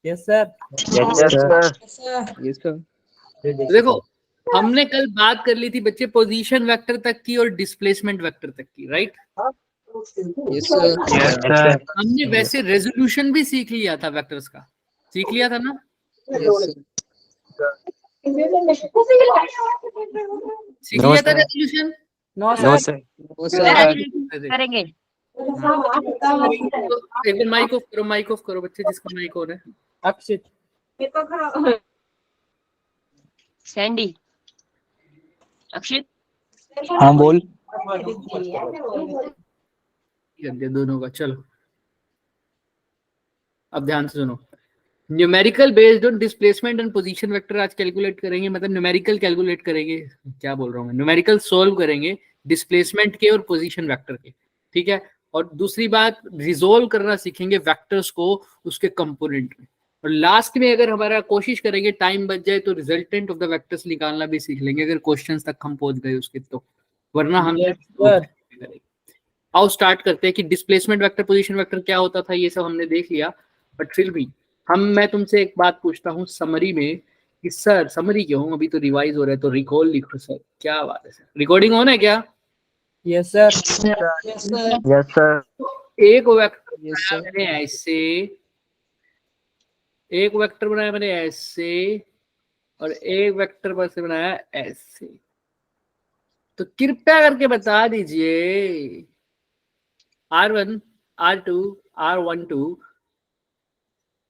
Yes sir. Yes sir. Yes sir. देखो हमने कल बात कर ली थी बच्चे पोजीशन वेक्टर तक की और डिस्प्लेसमेंट वेक्टर तक की, राइट? Yes sir. हमने वैसे रेजोल्यूशन भी सीख लिया था वेक्टर्स का, सीख लिया था ना? यस सीख लिया था resolution? No no sir. Sir. करेंगे। तो एक बार माइक ऑफ करो बच्चे, जिसका माइक ऑन है। अक्षित। सैंडी। अक्षित। हाँ बोल। दोनों का चलो अब ध्यान से सुनो। Numerical based on displacement and position vector आज कैलकुलेट करेंगे, मतलब न्यूमेरिकल कैलकुलेट करेंगे, क्या बोल रहा हूँ मैं, न्यूमेरिकल सोल्व करेंगे डिस्प्लेसमेंट के और पोजीशन वेक्टर के, ठीक है? और दूसरी बात, रिजोल्व करना सीखेंगे वेक्टर्स को उसके कंपोनेंट में। और लास्ट में अगर हमारा कोशिश करेंगे टाइम बच जाए तो रिजल्टेंट ऑफ द वेक्टर्स निकालना भी सीख लेंगे अगर क्वेश्चंस तक हम पहुंच गए उसके, तो वरना हम आओ स्टार्ट करते हैं कि डिस्प्लेसमेंट वेक्टर पोजीशन वेक्टर क्या होता था, ये सब हमने देख लिया। बट फिर भी मैं तुमसे एक बात पूछता हूँ समरी में कि सर समरी क्यों, अभी तो रिवाइज हो रहा है तो रिकॉल लिखो सर। क्या बात है सर, रिकॉर्डिंग ऑन है क्या? Yes sir. Yes sir. एक वेक्टर बनाया मैंने ऐसे, एक वेक्टर बनाया मैंने ऐसे, और एक वेक्टर बस बनाया ऐसे। तो कृपया करके बता दीजिए R1, R2, R12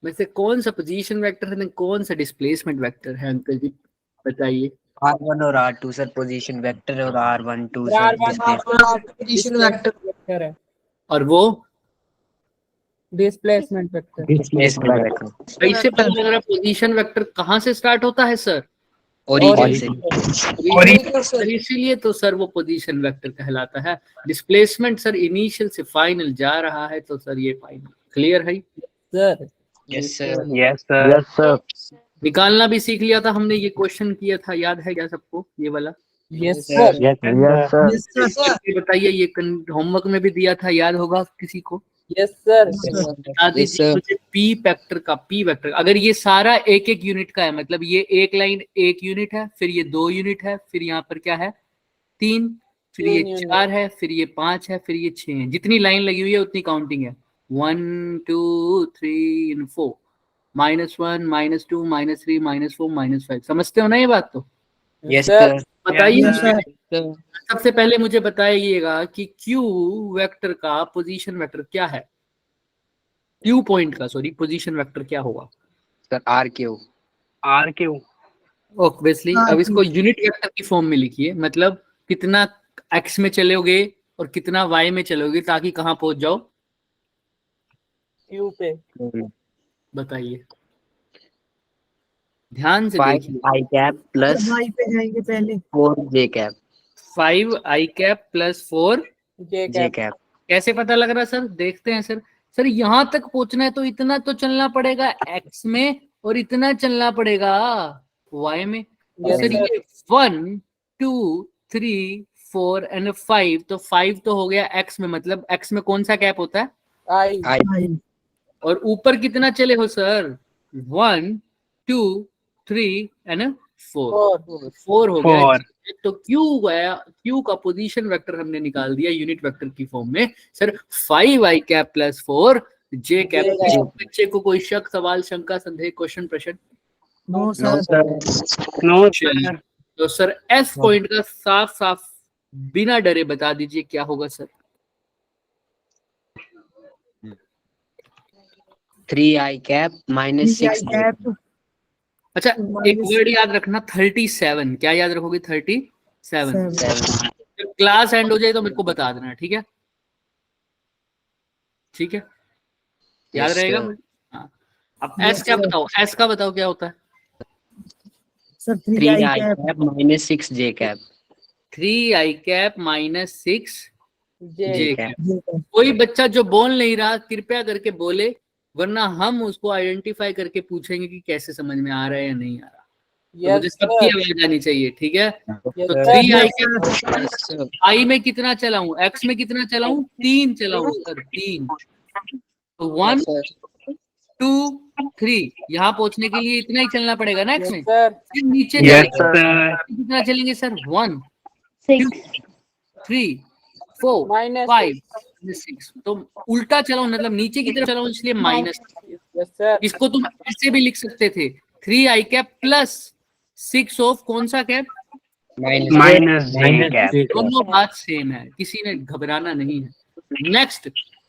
में से कौन सा पोजीशन वेक्टर है, कौन सा डिस्प्लेसमेंट वेक्टर है? अंकल जी बताइए। R1 और R2 सर पोजीशन वेक्टर है और R12 पोजीशन वेक्टर है और वो डिस्प्लेसमेंट वेक्टर। Displacement vector. इससे पहले हमारा पोजीशन वेक्टर कहाँ से स्टार्ट होता है सर? ओरिजिन से। सर इसीलिए तो सर वो पोजीशन वेक्टर कहलाता है। डिस्प्लेसमेंट सर इनिशियल से फाइनल जा रहा है, तो सर ये फाइनल क्लियर है sir. Yes sir. Yes sir. निकालना भी सीख लिया था हमने, ये क्वेश्चन किया था, याद है क्या सबको ये वाला? Yes sir. Yes sir. बताइए, ये होमवर्क में भी दिया था, याद होगा किसी को? Yes sir. बता दीजिए मुझे पी वेक्टर का, पी वेक्टर अगर ये सारा एक एक यूनिट का है, मतलब ये एक लाइन एक यूनिट है, फिर ये 2 यूनिट है, फिर यहाँ पर क्या है 3, फिर ये 4 है, फिर ये 5 है, फिर ये 6 है, जितनी लाइन लगी हुई है उतनी काउंटिंग है। 1 2 3 4 -1 -2 -3 -4 -5। समझते हो ना ये बात? तो यस सर। बताइए सबसे पहले मुझे बताइएगा कि क्यू वेक्टर का पोजीशन वेक्टर क्या है? क्यू पॉइंट का सॉरी पोजीशन वेक्टर क्या होगा सर? RQ। ऑब्वियसली। अब इसको यूनिट वेक्टर की फॉर्म में लिखिए, मतलब कितना एक्स में चलोगे और कितना वाई में चलोगे ताकि कहां पहुंच जाओ? क्यू पे। बताइए ध्यान से 5 देखिए। I कैप प्लस वाई पे जाएंगे पहले। 4 J cap. 5 I cap plus 4 J cap. कैसे पता लग रहा सर? देखते हैं सर। सर यहां तक पहुंचना है तो इतना तो चलना पड़ेगा एक्स में और इतना चलना पड़ेगा वाई में। तो सर ये 1 2 3 4 एंड 5, तो 5 तो हो गया एक्स में, मतलब एक्स में कौन सा कैप होता है? आई। और ऊपर कितना चले हो सर? 1 2 3 एंड 4 हो गया। तो क्यू का पोजीशन वेक्टर हमने निकाल दिया यूनिट वेक्टर की फॉर्म में sir 5 I cap plus 4 J cap. बच्चे को कोई शक, सवाल, शंका, संदेह, क्वेश्चन, प्रश्न? No sir. No sir. तो सर एस पॉइंट का साफ साफ बिना डरे बता दीजिए क्या होगा सर? 3 I cap -6 cap. अच्छा एक वर्ड याद रखना 37। क्या याद रखोगे? 37। क्लास एंड हो जाए तो मेरे को बता देना, ठीक है? ठीक है, याद रहेगा? हाँ। अब एस क्या बताओ, एस का बताओ क्या होता है? Sir 3 I cap -6 J cap. 3 I cap -6 J cap. कोई बच्चा जो बोल नहीं रहा कृपया करके बोले, वरना हम उसको आइडेंटिफाई करके पूछेंगे कि कैसे समझ में आ रहा है या नहीं आ रहा। तो मुझे सबकी आवाज आनी चाहिए, ठीक है? तो 3 I कैप आई में कितना चलाऊं, एक्स में कितना चलाऊं? 3 चलाऊं सर, 3। तो 1 2 3 यहाँ पहुंचने के लिए इतना ही चलना पड़ेगा ना एक्स में। सर फिर नीचे Yes, जाएंगे, sir. कितना चलेंगे सर? 1 6 3 4 माइनस 5 6। तो उल्टा चलाओ, मतलब नीचे की तरफ चलाओ, इसलिए माइनस। यस सर इसको तुम ऐसे भी लिख सकते थे 3 आई कैप प्लस 6 ऑफ कौन सा कैप? Minus J cap. दोनों बात सेम है, किसी ने घबराना नहीं है। नेक्स्ट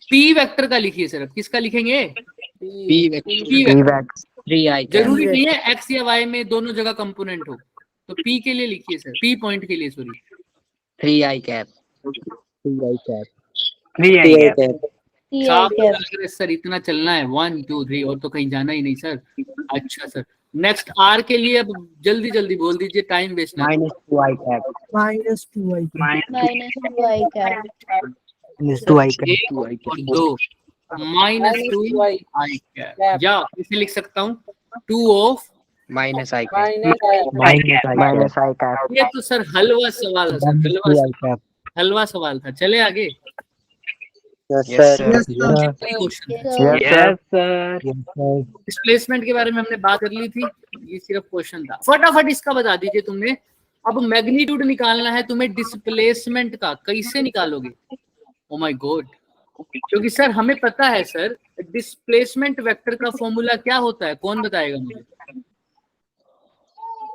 पी वेक्टर का लिखिए सर। अब किसका लिखेंगे? P vector. P vector. 3i cap. जरूरी नहीं है एक्स या वाई में दोनों जगह कंपोनेंट हो, तो पी के लिए लिखिए सर, पी पॉइंट के लिए sorry. 3i cap. 3i cap. साफ लग रहा है सर, इतना चलना है 1 2 3 और तो कहीं जाना ही नहीं सर। अच्छा सर, नेक्स्ट आर के लिए अब जल्दी जल्दी बोल दीजिए, टाइम वेस्ट ना। Minus 2i cap. Minus 2i -2i cap Minus 2i cap. एक और 2 -2i कैप, या इसे लिख सकता हूँ 2 of Minus i cap. Minus I cap. ये तो सर हलवा सवाल है सर, हलवा सवाल था। चले आगे। Yes, sir. Yes sir question Yes, sir. Displacement के बारे में हमने बात कर ली थी, ये सिर्फ क्वेश्चन था। फटाफट इसका बता दीजिए तुमने। अब मैग्नीट्यूड निकालना है तुम्हें डिस्प्लेसमेंट का, कैसे निकालोगे? ओ माय गॉड, क्योंकि सर हमें पता है सर डिस्प्लेसमेंट वेक्टर का फॉर्मूला क्या होता है, कौन बताएगा मुझे?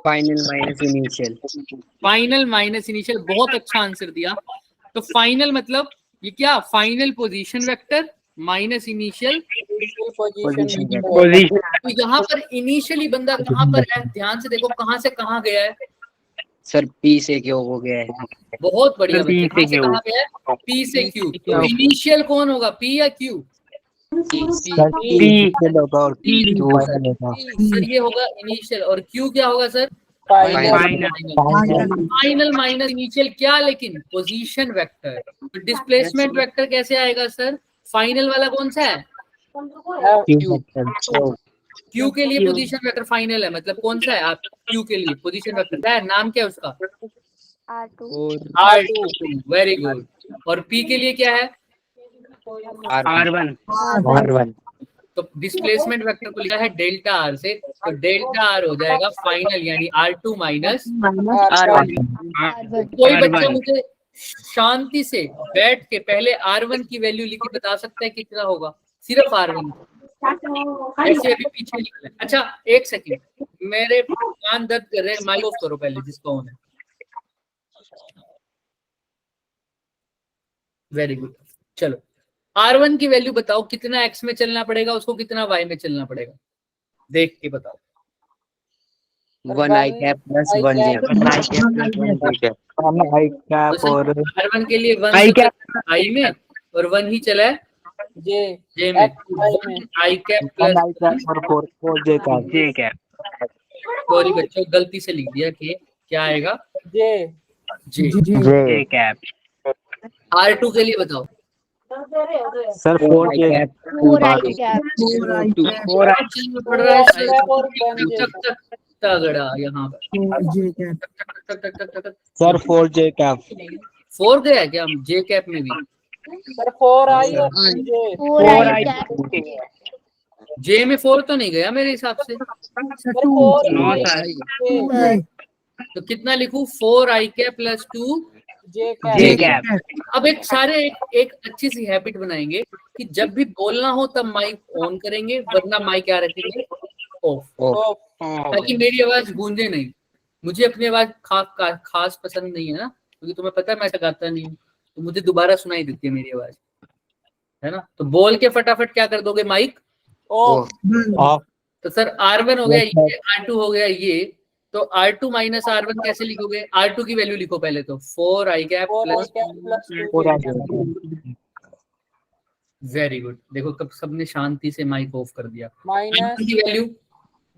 Final minus initial. Final minus initial. बहुत अच्छा आंसर दिया। तो फाइनल मतलब ये क्या? Final position vector minus initial. Position तो यहाँ पर इनिशियली बंदा कहाँ पर है? ध्यान से देखो, कहाँ से कहाँ गया है। Sir, P से क्यों हो गया है? बहुत बढ़िया बच्चे, P से कहाँ गया है? P से Q। तो इनिशियल कौन होगा, P या Q? सर ये होगा इनिशियल, और Q क्या होगा सर? फाइनल माइनस इनिशियल क्या, लेकिन पोजीशन वेक्टर। तो डिस्प्लेसमेंट वेक्टर कैसे आएगा सर? फाइनल वाला कौन सा है? Q के लिए पोजीशन वेक्टर फाइनल है, मतलब कौन सा है? आप Q के लिए पोजीशन वेक्टर क्या है, नाम क्या है उसका? R2। Very good. और P के लिए क्या है? R1. तो डिस्प्लेसमेंट वेक्टर को लिखा है डेल्टा आर से, तो डेल्टा आर हो जाएगा फाइनल यानी R2 माइनस R1। कोई बच्चा मुझे शांति से बैठ के पहले R1 की वैल्यू लिख के बता सकता है कितना होगा? सिर्फ R1 ऐसे अभी पीछे निकला है। अच्छा एक सेकंड, मेरे कान दर्द कर रहे हैं, माइक ऑफ करो पहले जिसका ऑन है। Very good. चलो R1 की वैल्यू बताओ, कितना x में चलना पड़ेगा उसको, कितना y में चलना पड़ेगा, देख के बताओ। 1i cap plus 1j cap. और R1 के लिए 1 तो i में और 1 ही चला है j में। i cap plus J cap. Sorry बच्चों गलती से लिख दिया कि क्या आएगा? j। J cap. R2 के लिए बताओ। Sir, 4i cap. 4i cap चलना पड़ रहा है तगड़ा यहाँ पर। Sir, 4J cap. 4 गया क्या j कैप में भी? 4i cap j में 4 तो नहीं गया मेरे हिसाब से, No, sir. तो कितना लिखूं? 4i cap plus 2 J cap. अब एक अच्छी सी हैबिट बनाएंगे कि जब भी बोलना हो तब माइक ऑन करेंगे, वरना माइक क्या रखेंगे? ऑफ, ताकि मेरी आवाज गूंजे नहीं। मुझे अपनी आवाज खास पसंद नहीं है ना, क्योंकि तुम्हें पता है मैं ऐसा गाता नहीं हूँ, तो मुझे दोबारा सुनाई देती है मेरी आवाज, है ना। तो बोल के फटाफट क्या कर दोगे? Mic Off. तो सर R1 हो गया ये, R2 हो गया ये, तो R2 माइनस R1 कैसे लिखोगे? R2 की वैल्यू लिखो पहले तो 4i cap plus. Very good. देखो कब सबने शांति से माइक ऑफ कर दिया। माइनस की value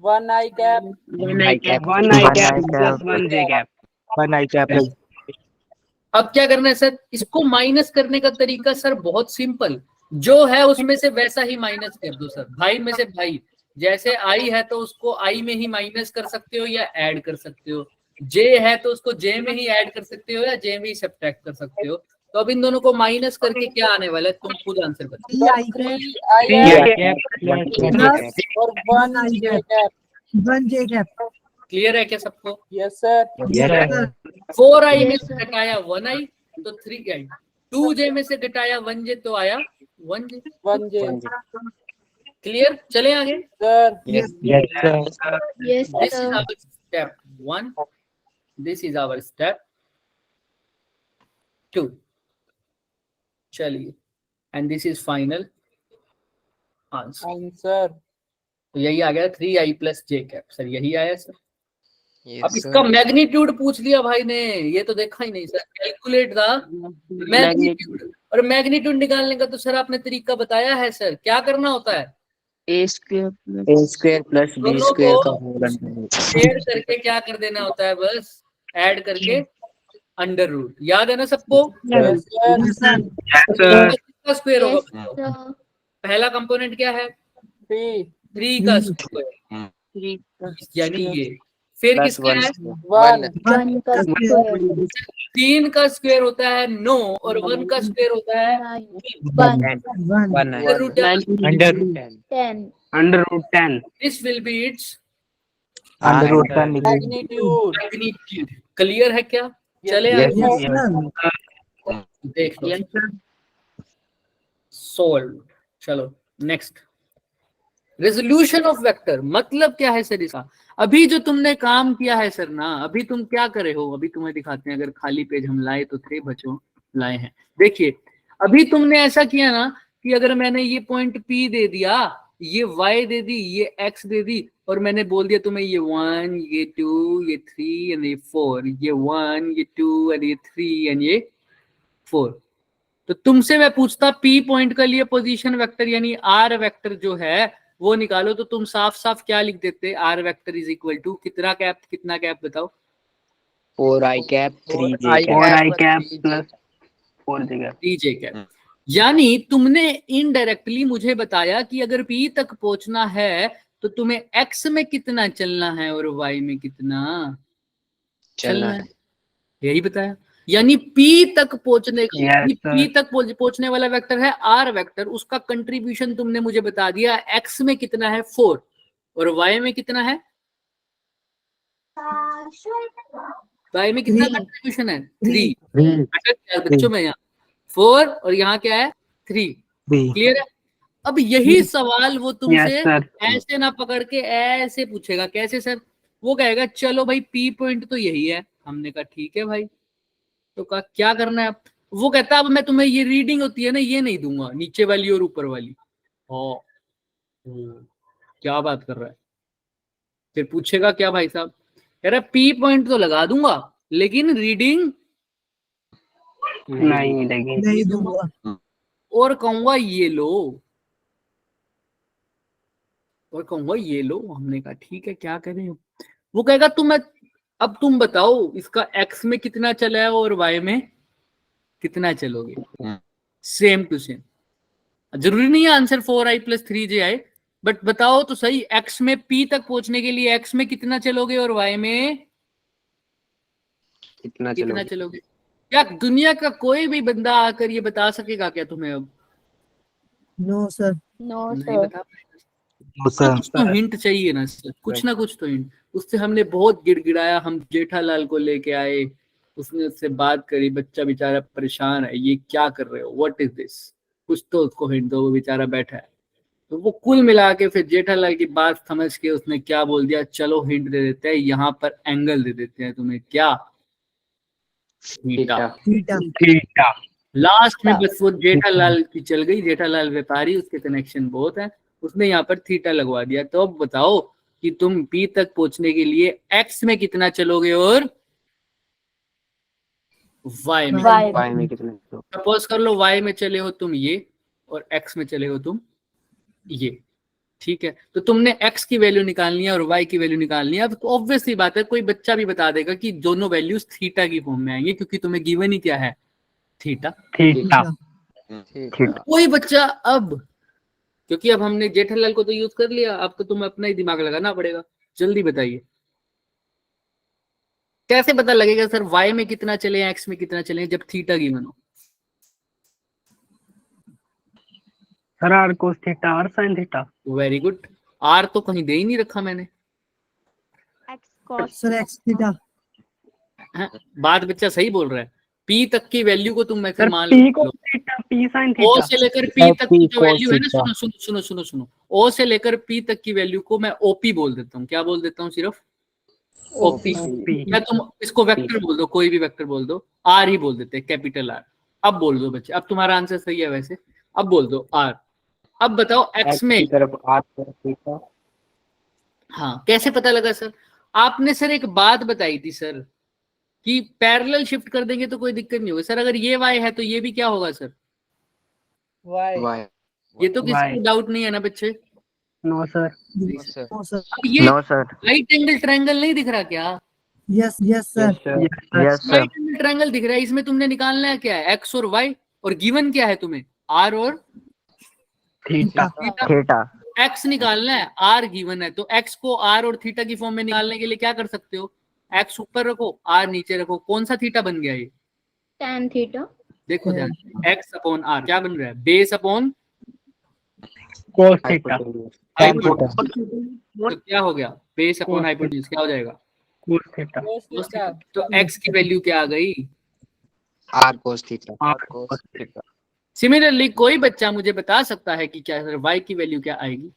1i cap 1i cap plus 1J cap. 1i cap. अब क्या करना है सर? इसको माइनस करने का तरीका सर बहुत सिंपल, जो है उसमें से वैसा ही माइनस कर दो सर। भाई में से भाई, जैसे आई है तो उसको आई में ही माइनस कर सकते हो या ऐड कर सकते हो, जे है तो उसको जे में ही ऐड कर सकते हो या जे में ही सब्ट्रैक्ट कर सकते हो। तो अब इन दोनों को माइनस करके क्या आने वाला है, तुम खुद आंसर बताओ। 3 i cap plus और 1 j cap. 1 j cap. Clear है क्या सबको? Yes sir. Sir, 4i में Yes, से sir. घटाया 1i तो 3i, 2j में से घटाया 1j तो आया 1j। 1 j. क्लियर, चले आगे। Sir. Yes, This is sir. our step 1, this is our step 2, चलिए, and this is final answer। Answer. तो यही आ गया 3i plus j cap, sir यही आया सर। Yes, अब sir. इसका मैग्नीट्यूड पूछ लिया भाई ने, ये तो देखा ही नहीं सर। कैलकुलेट द मैग्नीट्यूड, और मैग्नीट्यूड निकालने का तो सर आपने तरीका बताया है सर, क्या करना होता है? A square plus A square plus B दोनों square को का whole under root। शेयर करके क्या कर देना होता है, बस ऐड करके अंडर रूट। याद है ना सबको? Yes sir. yes sir. किसका स्क्वायर होगा Yes, बताओ? sir. पहला कंपोनेंट क्या है? 3. 3 का स्क्वायर, 3 plus यानी ये। फिर Plus किसका है? 1. 1 का square. 3 का स्क्वायर होता है 9 और 1 का स्क्वायर होता है 1. 1 1 under root 10। under root 10। 10. Under root 10. This will be its Under root 10 Magnitude. Magnitude. Clear है क्या? चले Yes, आगे sir. देख लो। सोल्व। चलो नेक्स्ट, रेजोल्यूशन ऑफ वेक्टर मतलब क्या है सर इसका? अभी जो तुमने काम किया है सर ना, अभी तुम क्या करे हो, अभी तुम्हें दिखाते हैं। अगर खाली पेज हम लाए तो थे बच्चों, लाए हैं। देखिए अभी तुमने ऐसा किया ना कि अगर मैंने ये पॉइंट P दे दिया, ये Y दे दी, ये X दे दी, और मैंने बोल दिया तुम्हें ये 1, ये 2, ये 3 एंड ये 4, ये 1, ये 2 एंड ये 3 एंड ये 4। तो तुमसे मैं पूछता P पॉइंट के लिए पोजीशन वेक्टर यानी R वेक्टर जो है वो निकालो, तो तुम साफ साफ क्या लिख देते? R vector is equal to कितना कैप, कितना कैप बताओ? 4i cap 3j 4i cap। cap plus 4j cap. 3j cap. यानी तुमने इनडायरेक्टली मुझे बताया कि अगर P तक पहुंचना है तो तुम्हें X में कितना चलना है और Y में कितना चलना है, यही बताया। यानी P तक पहुंचने Yes, sir. P तक पहुंचने वाला वेक्टर है R वेक्टर, उसका कंट्रीब्यूशन तुमने मुझे बता दिया। X में कितना है 4 और Y में कितना है? Y में कितना 3. कंट्रीब्यूशन है? 3। बच्चों में यहाँ 4 और यहाँ क्या है 3। क्लियर है? अब यही सवाल वो तुमसे Yes, sir. ऐसे ना पकड़ के ऐसे पूछेगा। कैसे सर? वो कहेगा चलो भाई P पॉइंट तो यही है। हमने कहा ठीक है भाई, तो कहा क्या करना है अब? वो कहता है अब मैं तुम्हें ये रीडिंग होती है ना ये नहीं दूंगा, नीचे वाली और ऊपर वाली। क्या बात कर रहा है? फिर पूछेगा क्या भाई साहब? कह रहा P पॉइंट तो लगा दूंगा लेकिन रीडिंग नहीं लगी. नहीं दूंगा। और कहूंगा ये लो, और कहूंगा ये लो। हमने कहा ठीक है क्या करें? वो कहेगा अब तुम बताओ इसका X में कितना चला है और Y में कितना चलोगे? Same to same. जरूरी नहीं है आंसर 4i plus 3j आए, बट बताओ तो सही X में P तक पहुंचने के लिए X में कितना चलोगे और Y में कितना चलोगे? क्या दुनिया का कोई भी बंदा आकर ये बता सकेगा क्या तुम्हें? अब नो सर। No, नहीं sir. बता पाएगा। कुछ तो हिंट चाहिए ना सर, कुछ ना कुछ तो हिंट। उससे हमने बहुत गिड़गिड़ाया, हम जेठालाल को लेके आए, उसने उससे बात करी। बच्चा बेचारा परेशान है, ये क्या कर रहे हो, व्हाट इज दिस? कुछ तो उसको हिंट दो, वो बेचारा बैठा है। तो वो कुल मिला के फिर जेठालाल की बात समझ के उसने क्या बोल दिया, चलो हिंट दे देते हैं, यहाँ पर एंगल दे देते हैं तुम्हें। क्या? थीटा। थीटा। लास्ट में बस वो जेठालाल की चल गई। जेठालाल व्यापारी, उसके कनेक्शन बहुत है, उसने यहाँ पर थीटा लगवा दिया। तो अब बताओ कि तुम P तक पहुंचने के लिए X में कितना चलोगे और Y में कितना? सपोज कर लो Y में चले हो तुम ये और X में चले हो तुम ये, ठीक है? तो तुमने X की वैल्यू निकालनी है और Y की वैल्यू निकालनी है। अब तो ऑब्वियस सी बात है, कोई बच्चा भी बता देगा कि दोनों वैल्यूज थीटा की फॉर्म में आएंगे, क्योंकि तुम्हें गिवन ही क्या है? थीटा। कोई बच्चा अब, क्योंकि अब हमने जेठालाल को तो यूज कर लिया, अब तो तुम्हें अपना ही दिमाग लगाना पड़ेगा। जल्दी बताइए कैसे पता लगेगा सर Y में कितना चले X में कितना चले जब थीटा गिवन हो? सर आर कोस थीटा और sine theta. Very good. R तो कहीं दे ही नहीं रखा मैंने। X cos सर एक्स थीटा। बात बच्चा सही बोल रहा है। पी तक की वैल्यू को तुम मैं सर मान पी को लो, थीटा पी साइन ओ थीटा। से लेकर पी सर, तक की P जो वैल्यू है ना, cos सुनो सुनो सुनो सुनो सुनो, ओ से लेकर पी तक की वैल्यू को मैं ओपी बोल देता हूँ। क्या बोल देता हूँ? सिर्फ ओपी। पी मैं तुम इसको वेक्टर बोल दो, कोई भी वेक्टर बोल दो, आर ही बोल देते हैं, कैपिटल आर। अब बोल दो बच्चे, अब तुम्हारा आंसर सही है वैसे। अब बोल दो आर। अब बताओ एक्स में, की तरफ आर थीटा। हाँ कैसे पता लगा सर? आपने सर एक बात बताई थी सर कि पैरेलल शिफ्ट कर देंगे तो कोई दिक्कत नहीं होगी। सर अगर ये वाई है तो ये भी क्या होगा सर? वाई। ये तो किसी Y। को डाउट नहीं है ना बच्चे? No sir. No sir. अब ये no sir. Right angle triangle नहीं दिख रहा क्या? Yes yes sir. Yes sir. Right angle triangle दिख रहा है। इसमें तुमने निकालना है क्या है? एक्स और वाई, और गिवन क्या है तुम्हें? आर और थीटा। थीटा। थीटा। एक्स निकालना है, आर गिवन है, तो एक्स को आर और थीटा की फॉर्म में निकालने के लिए क्या कर सकते हो? एक्स ऊपर रखो, आर नीचे रखो। कौन सा थीटा बन गया ये? tan theta. देखो ध्यान, एक्स अपॉन आर क्या बन रहा है? Base upon cos theta. Hypotenuse. तो क्या हो गया? बेस अपॉन हाइपोटेन्यूज क्या हो जाएगा? Cos theta. तो एक्स की वैल्यू क्या आ गई? R cos theta. R cos theta. Similarly कोई बच्चा मुझे बता सकता है कि क्या सर वाई की वैल्यू क्या आएगी?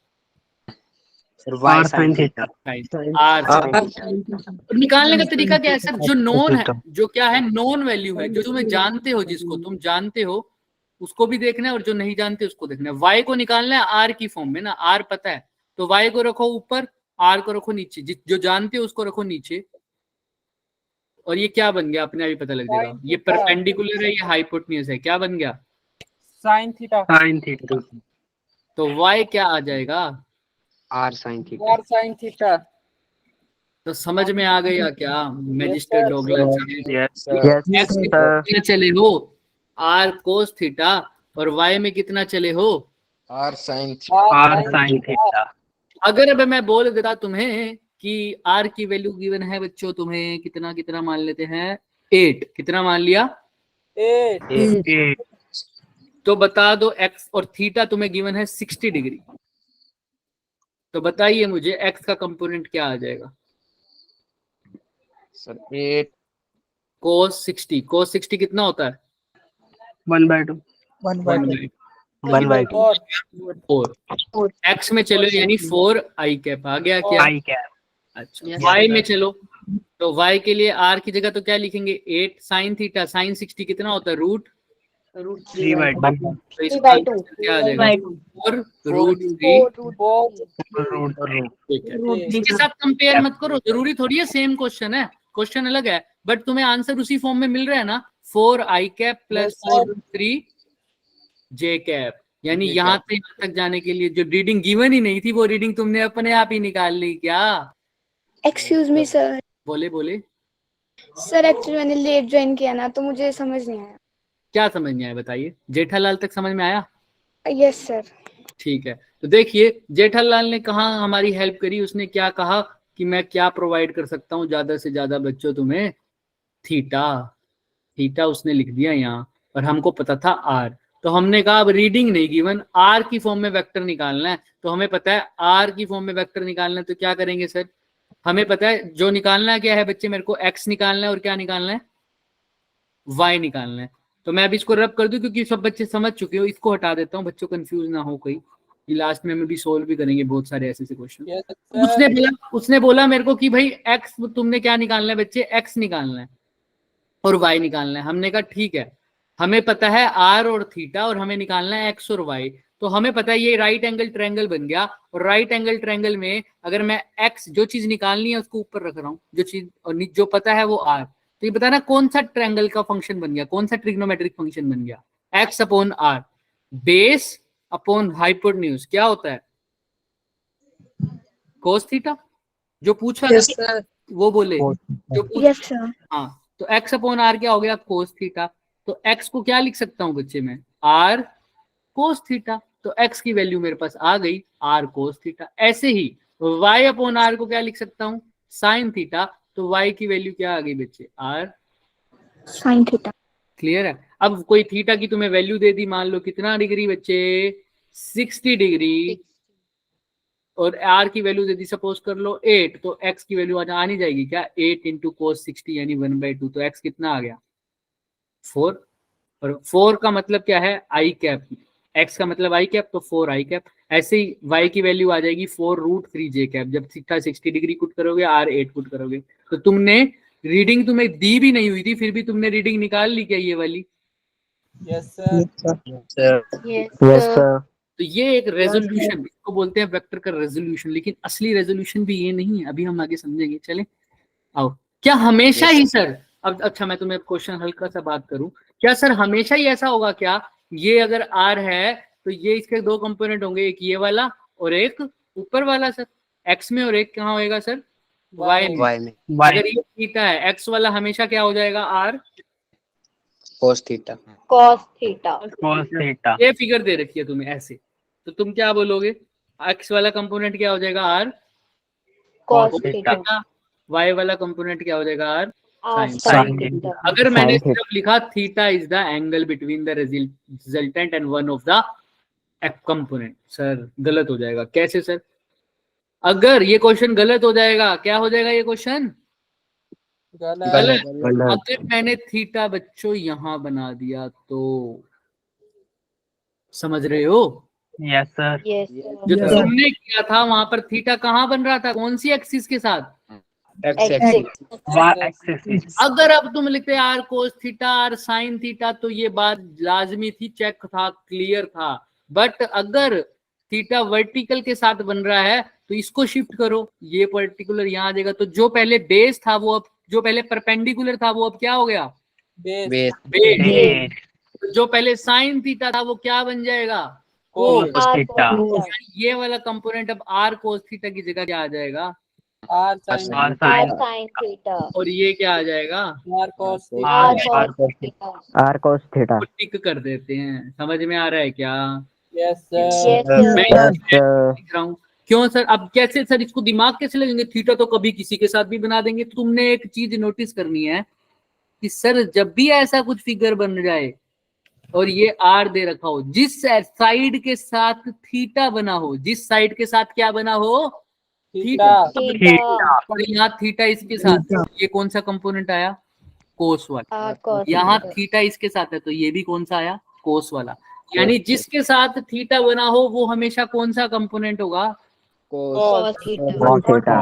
Are sine theta. आर निकालने का तरीका क्या है सर? जो नोन है, जो क्या है, नोन वैल्यू है, जो तुम्हें जानते हो, जिसको तुम जानते हो उसको भी देखना है, और जो नहीं जानते उसको देखना है। वाई को निकालना है आर की फॉर्म में ना, आर पता है तो वाई को रखो ऊपर, आर को रखो नीचे, जो जानते हो उसको रखो नीचे। और ये क्या बन गया अपने आप ही पता लग जाएगा। ये परपेंडिकुलर है, ये हाइपोटेन्यूज है। क्या बन गया? Sine theta. Sine theta. तो वाई क्या आ जाएगा? R sine theta. R sine theta. तो समझ में आ गया क्या मैजिस्टर डॉगलर? यस एक्स में कितना चले हो? R cos theta. और वाई में कितना चले हो? R sine R sine theta. अगर अब मैं बोल देता तुम्हें कि आर की वैल्यू गिवन है बच्चों, तुम्हें कितना कितना मान लेते हैं? 8। कितना मान लिया? 8। तो बता दो एक्स और थीटा तुम्हें गिवन है 60 डिग्री। तो बताइए मुझे एक्स का कंपोनेंट क्या आ जाएगा? Sir 8 cos 60। cos 60 कितना होता है? 1/2। 1/2। 4। एक्स में चलो यानी 4 आई कैप आ गया क्या? आई कैप। अच्छा वाई में चलो, तो वाई के लिए आर की जगह तो क्या लिखेंगे? 8 साइन थीटा। साइन 60 कितना होता है? रूट 3/2। तो इसका आंसर क्या आ जाएगा? 4 रूट 3। ठीक है, इसके साथ कंपेयर मत करो, जरूरी थोड़ी है सेम क्वेश्चन है, क्वेश्चन अलग है, बट तुम्हें आंसर उसी फॉर्म में मिल रहा है ना। 4 आई कैप प्लस 4 3 जे कैप। यानी यहाँ से यहाँ तक जाने के लिए जो रीडिंग गिवन ही नहीं थी वो रीडिंग तुमने अपने आप ही निकाल ली क्या? Excuse me sir. बोले बोले सर एक्चुअली मैंने लेट ज्वाइन किया ना, तो मुझे समझ नहीं आया। क्या समझ नहीं आया बताइए? जेठालाल तक समझ में आया? Yes sir. ठीक है, तो देखिए जेठालाल ने कहा हमारी हेल्प करी। उसने क्या कहा कि मैं क्या प्रोवाइड कर सकता हूँ ज्यादा से ज्यादा बच्चों तुम्हें? थीटा। थीटा उसने लिख दिया यहाँ, और हमको पता था आर। तो हमने कहा अब रीडिंग नहीं गिवन, आर की फॉर्म में वेक्टर निकालना है। तो हमें पता है आर की फॉर्म में वेक्टर निकालना है, तो क्या करेंगे सर? हमें पता है जो निकालना है क्या है बच्चे, मेरे को एक्स निकालना है और क्या निकालना है? वाई निकालना है। तो मैं अभी इसको रब कर दूं क्योंकि सब बच्चे समझ चुके हो। इसको हटा देता हूँ, बच्चों कंफ्यूज ना हो कोई। लास्ट में हम भी सोल्व भी करेंगे बहुत सारे ऐसे क्वेश्चन। उसने बोला मेरे को कि भाई एक्स तुमने क्या निकालना है बच्चे? एक्स निकालना है और वाई निकालना है। हमने कहा ठीक है, हमें पता है आर और थीटा, और हमें निकालना है एक्स और वाई। तो हमें पता है ये राइट एंगल ट्रायंगल बन गया, और राइट एंगल ट्रायंगल में अगर मैं एक्स जो चीज निकालनी है उसको ऊपर रख रहा हूँ, जो चीज और जो पता है वो आर। तो ये बताना कौन सा ट्रायंगल का फंक्शन बन गया, कौन सा ट्रिग्नोमेट्रिक फंक्शन बन गया? X upon R. Base upon hypotenuse क्या होता है? Cos theta. जो पूछा वो बोले जो पूछा। Yes sir. हाँ, तो एक्स अपॉन आर क्या हो गया? कोस थीटा। तो एक्स को क्या लिख सकता हूँ बच्चे में? R cos theta. तो एक्स की वैल्यू मेरे पास आ गई आर कोस थीटा। ऐसे ही वाई अपॉन आर को क्या लिख सकता हूँ? Sign theta. तो वाई की वैल्यू क्या आ गई बच्चे? Are sine theta. क्लियर है? अब कोई थीटा की तुम्हें वैल्यू दे दी, मान लो कितना डिग्री बच्चे? 60 डिग्री और आर की वैल्यू यदि सपोज कर लो 8, तो एक्स की वैल्यू आ नहीं जाएगी क्या? 8 इंटू कोस 60 यानी 1/2, तो एक्स कितना आ गया? 4। और 4 का मतलब क्या है? आई कैप। एक्स का मतलब आई कैप, तो 4 आई कैप। ऐसे ही वाई की वैल्यू आ जाएगी 4√3 जे कैप। जब थीटा 60 डिग्री पुट करोगे, आर 8 पुट करोगे, तो तुमने रीडिंग तुम्हें दी भी नहीं हुई थी, फिर भी तुमने रीडिंग निकाल ली क्या ये वाली? Yes, sir. Yes, sir. तो ये एक रेजोल्यूशन, इसको बोलते हैं वेक्टर का रेजोल्यूशन। लेकिन असली रेजोल्यूशन भी ये नहीं है, अभी हम आगे समझेंगे। चले आओ। क्या हमेशा ही सर, अब अच्छा मैं तुम्हें क्वेश्चन हल्का सा बात करूं, क्या सर हमेशा ही ऐसा होगा क्या? ये अगर आर है तो ये इसके दो कंपोनेंट होंगे, एक ये वाला और एक ऊपर वाला सर, एक्स में, और एक कहाँ होएगा सर? वाई में। वाई में अगर ये थीटा है, एक्स वाला हमेशा क्या हो जाएगा? R cos theta. cos theta. cos theta. ये फिगर दे रखी है तुम्हें ऐसे, तो तुम क्या बोलोगे? एक्स वाला कंपोनेंट क्या हो जाएगा? R Cos theta. वाई वाला कंपोनेंट क्या हो जाएगा? R R sin sin theta. theta. अगर मैंने Sin सिर्फ लिखा theta is the angle between the resultant and one of the component, sir गलत हो जाएगा। कैसे सर? अगर ये क्वेश्चन गलत हो जाएगा, क्या हो जाएगा ये क्वेश्चन? गलत। अगर मैंने थीटा बच्चों यहां बना दिया तो समझ रहे हो? Yes, sir. Yes. जो Yes. तुमने किया था वहां पर थीटा कहां बन रहा था? कौन सी एक्सिस के साथ? x Axis. Y axis is अगर अब तुम लिखते R cos theta, R sine theta, तो ये बात लाजमी थी, चेक था, क्लियर था। बट अगर थीटा वर्टिकल के साथ बन रहा है तो इसको शिफ्ट करो, ये पर्टिकुलर यहाँ आ जाएगा। तो जो पहले बेस था वो अब, जो पहले परपेंडिकुलर था वो अब क्या हो गया? Base. Base base. base. जो पहले साइन थीटा था वो क्या बन जाएगा? Cos. Cos R theta. cos theta. ये वाला कंपोनेंट अब आर कोस थीटा की जगह क्या आ जाएगा? R sin. R R sin. sin theta. और ये क्या आ जाएगा? R cos theta. R cos theta. R cos theta. टिक कर देते हैं। समझ में आ रहा है क्या? Yes, sir. Yes, sir. मैं Yes, sir. लिख रहा हूँ। क्यों सर? अब कैसे सर इसको दिमाग कैसे लगेंगे? थीटा तो कभी किसी के साथ भी बना देंगे। तुमने एक चीज नोटिस करनी है कि सर जब भी ऐसा कुछ फिगर बन जाए और ये आर दे रखा हो, जिस साइड के साथ थीटा बना हो, जिस साइड के साथ क्या बना हो? Theta. Theta. और यहाँ थीटा इसके साथ, ये कौन सा कंपोनेंट आया? कोस वाला। R cos यहाँ theta. थीटा इसके साथ है तो ये भी कौन सा आया? कोस वाला। यानी जिसके साथ थीटा बना हो वो हमेशा कौन सा कंपोनेंट होगा? cos Cos theta. Cos theta.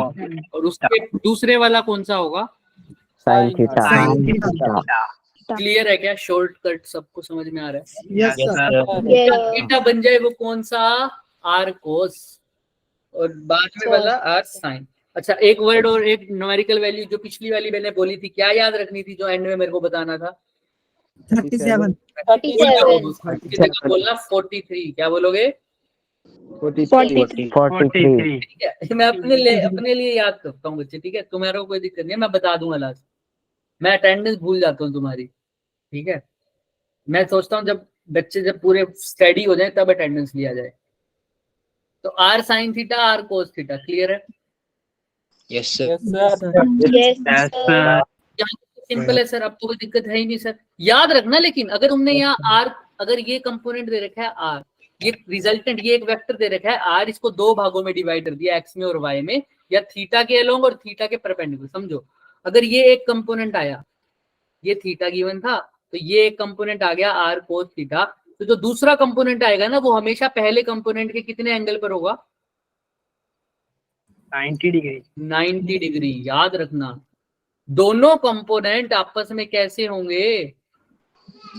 और उसके दूसरे वाला कौन सा होगा? Sin theta. Sin theta. Clear है क्या? शॉर्टकट सबको समझ में आ रहा है? Yes, sir. Yes, sir. Theta बन जाए वो कौन सा? आर कोस, और बाद में वाला आर साइन। अच्छा एक वर्ड और एक न्यूमेरिकल वैल्यू जो पिछली वाली मैंने बोली थी, क्या याद रखनी थी जो एंड में मेरे को बताना था? 37. 37. इसकी जगह बोलना 43। क्या बोलोगे? 43. 43. ठीक है, मैं अपने लिए याद करता हूँ बच्चे, ठीक है? तुम्हारा कोई दिक्कत नहीं है, मैं बता दूंगा लास्ट। मैं अटेंडेंस भूल जाता हूँ तुम्हारी, ठीक है? मैं सोचता हूँ जब बच्चे जब पूरे स्टडी हो जाए तब अटेंडेंस लिया जाए। तो R sine theta, R cos theta, clear है? yes sir Yes, sir. Yes, sir. Yes, Yes, sir. sir. Simple है सर, अब तो कोई दिक्कत है ही नहीं सर। याद रखना, लेकिन अगर तुमने यहाँ आर, अगर ये कंपोनेंट दे रखा है आर, ये रिजल्टेंट, ये एक वेक्टर दे रखा है आर, इसको दो भागों में डिवाइड कर दिया, एक्स में और वाई में, या थीटा के अलोंग और थीटा के परपेंडिकुलर। समझो अगर ये एक कंपोनेंट आया, ये थीटा गिवन था, तो ये एक कंपोनेंट आ गया आर कोस थीटा, तो जो दूसरा कंपोनेंट आएगा ना वो हमेशा पहले कंपोनेंट के कितने एंगल पर होगा? 90 degree. 90 डिग्री। याद रखना, दोनों कंपोनेंट आपस में कैसे होंगे?